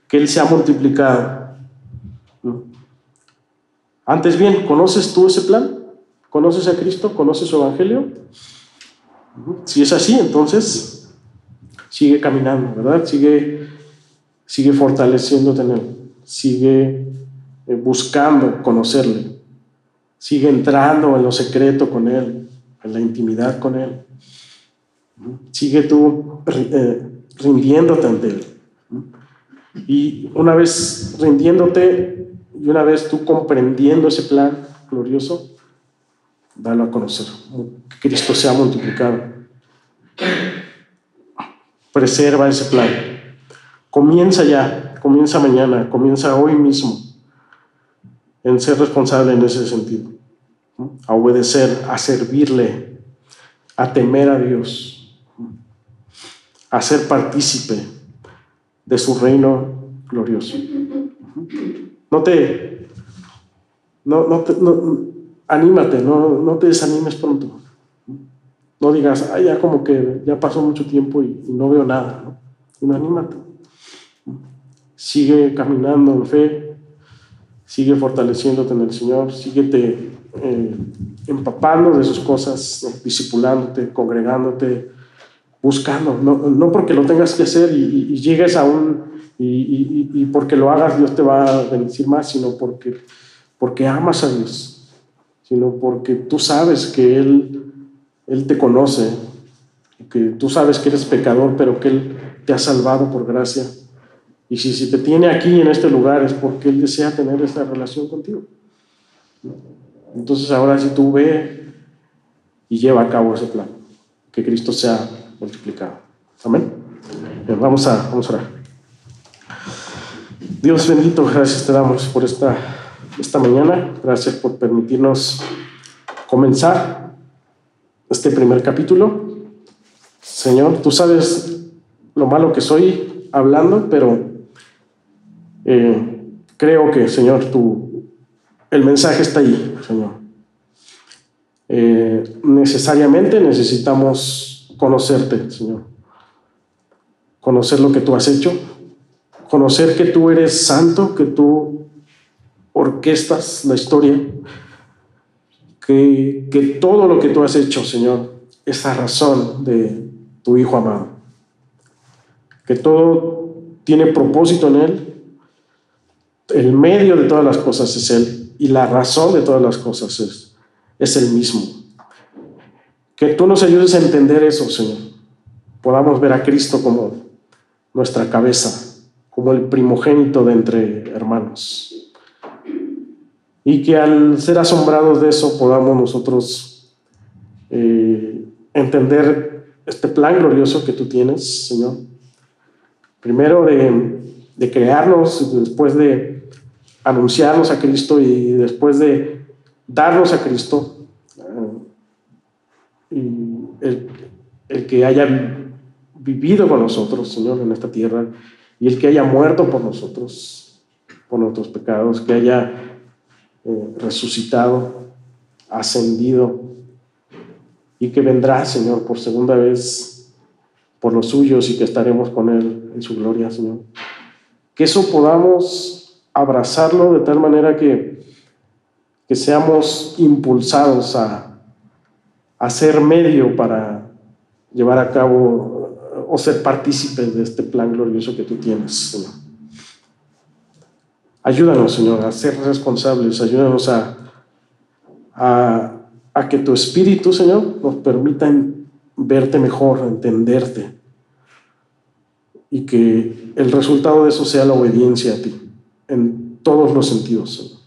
que Él se ha multiplicado. Antes bien, ¿conoces tú ese plan? ¿Conoces a Cristo? ¿Conoces su evangelio? Si es así, entonces sigue caminando, ¿verdad? Sigue fortaleciéndote en Él. Sigue buscando conocerle. Sigue entrando en lo secreto con Él, en la intimidad con Él. Sigue tú rindiéndote ante Él. Y una vez rindiéndote y una vez tú comprendiendo ese plan glorioso, dalo a conocer. Que Cristo sea multiplicado. Preserva ese plan. Comienza ya, comienza mañana, comienza hoy mismo en ser responsable en ese sentido, a obedecer, a servirle, a temer a Dios, a ser partícipe de su reino glorioso. Anímate, no te desanimes pronto. No digas, ya como que ya pasó mucho tiempo y no veo nada, ¿no? Sino anímate. Sigue caminando en fe, sigue fortaleciéndote en el Señor, síguete empapando de sus cosas, ¿no?, discipulándote, congregándote, buscando, no porque lo tengas que hacer y llegues a y porque lo hagas Dios te va a bendecir más, sino porque amas a Dios, sino porque tú sabes que Él te conoce que tú sabes que eres pecador, pero que Él te ha salvado por gracia. Y si te tiene aquí en este lugar es porque Él desea tener esta relación contigo. Entonces ahora sí tú ve y lleva a cabo ese plan, que Cristo sea multiplicado. Amén. Bien, vamos a orar. Dios bendito, gracias te damos por esta mañana. Gracias por permitirnos comenzar este primer capítulo. Señor, tú sabes lo malo que soy hablando, pero creo que, Señor, el mensaje está ahí, Señor. Necesariamente necesitamos conocerte, Señor. Conocer lo que tú has hecho, conocer que tú eres santo, que tú orquestas la historia, que todo lo que tú has hecho, Señor, es a razón de tu Hijo amado, que todo tiene propósito en Él, el medio de todas las cosas es Él y la razón de todas las cosas es Él mismo. Que tú nos ayudes a entender eso, Señor. Podamos ver a Cristo como nuestra cabeza, como el primogénito de entre hermanos. Y que al ser asombrados de eso podamos nosotros entender este plan glorioso que tú tienes, Señor. Primero de crearnos, después de anunciarnos a Cristo y después de darnos a Cristo. Y el que haya vivido con nosotros, Señor, en esta tierra, y el que haya muerto por nosotros, por nuestros pecados, que haya resucitado, ascendido, y que vendrá, Señor, por segunda vez por los suyos y que estaremos con Él en su gloria, Señor. Que eso podamos abrazarlo de tal manera que seamos impulsados a ser medio para llevar a cabo o ser partícipes de este plan glorioso que tú tienes, Señor. Ayúdanos, Señor, a ser responsables. Ayúdanos a que tu Espíritu, Señor, nos permita verte mejor, entenderte, y que el resultado de eso sea la obediencia a ti en todos los sentidos, Señor.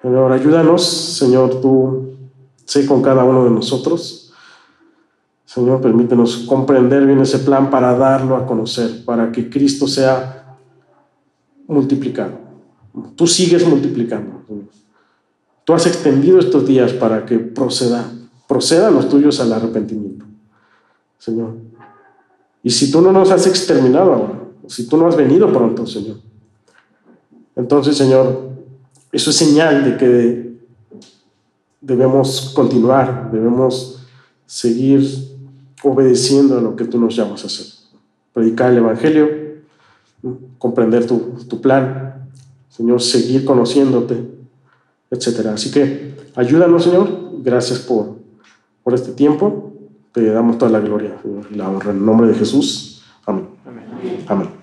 Señor, ayúdanos, Señor, tú sé con cada uno de nosotros. Señor, permítenos comprender bien ese plan para darlo a conocer, para que Cristo sea multiplicado. Tú sigues multiplicando, Señor. Tú has extendido estos días para que procedan los tuyos al arrepentimiento, Señor. Y si tú no nos has exterminado ahora, si tú no has venido pronto, Señor, entonces, Señor, eso es señal de que debemos continuar, debemos seguir obedeciendo a lo que tú nos llamas a hacer. Predicar el Evangelio, comprender tu plan, Señor, seguir conociéndote, etc. Así que ayúdanos, Señor. Gracias por este tiempo. Te damos toda la gloria, Señor, y la honra en el nombre de Jesús. Amén. Amén.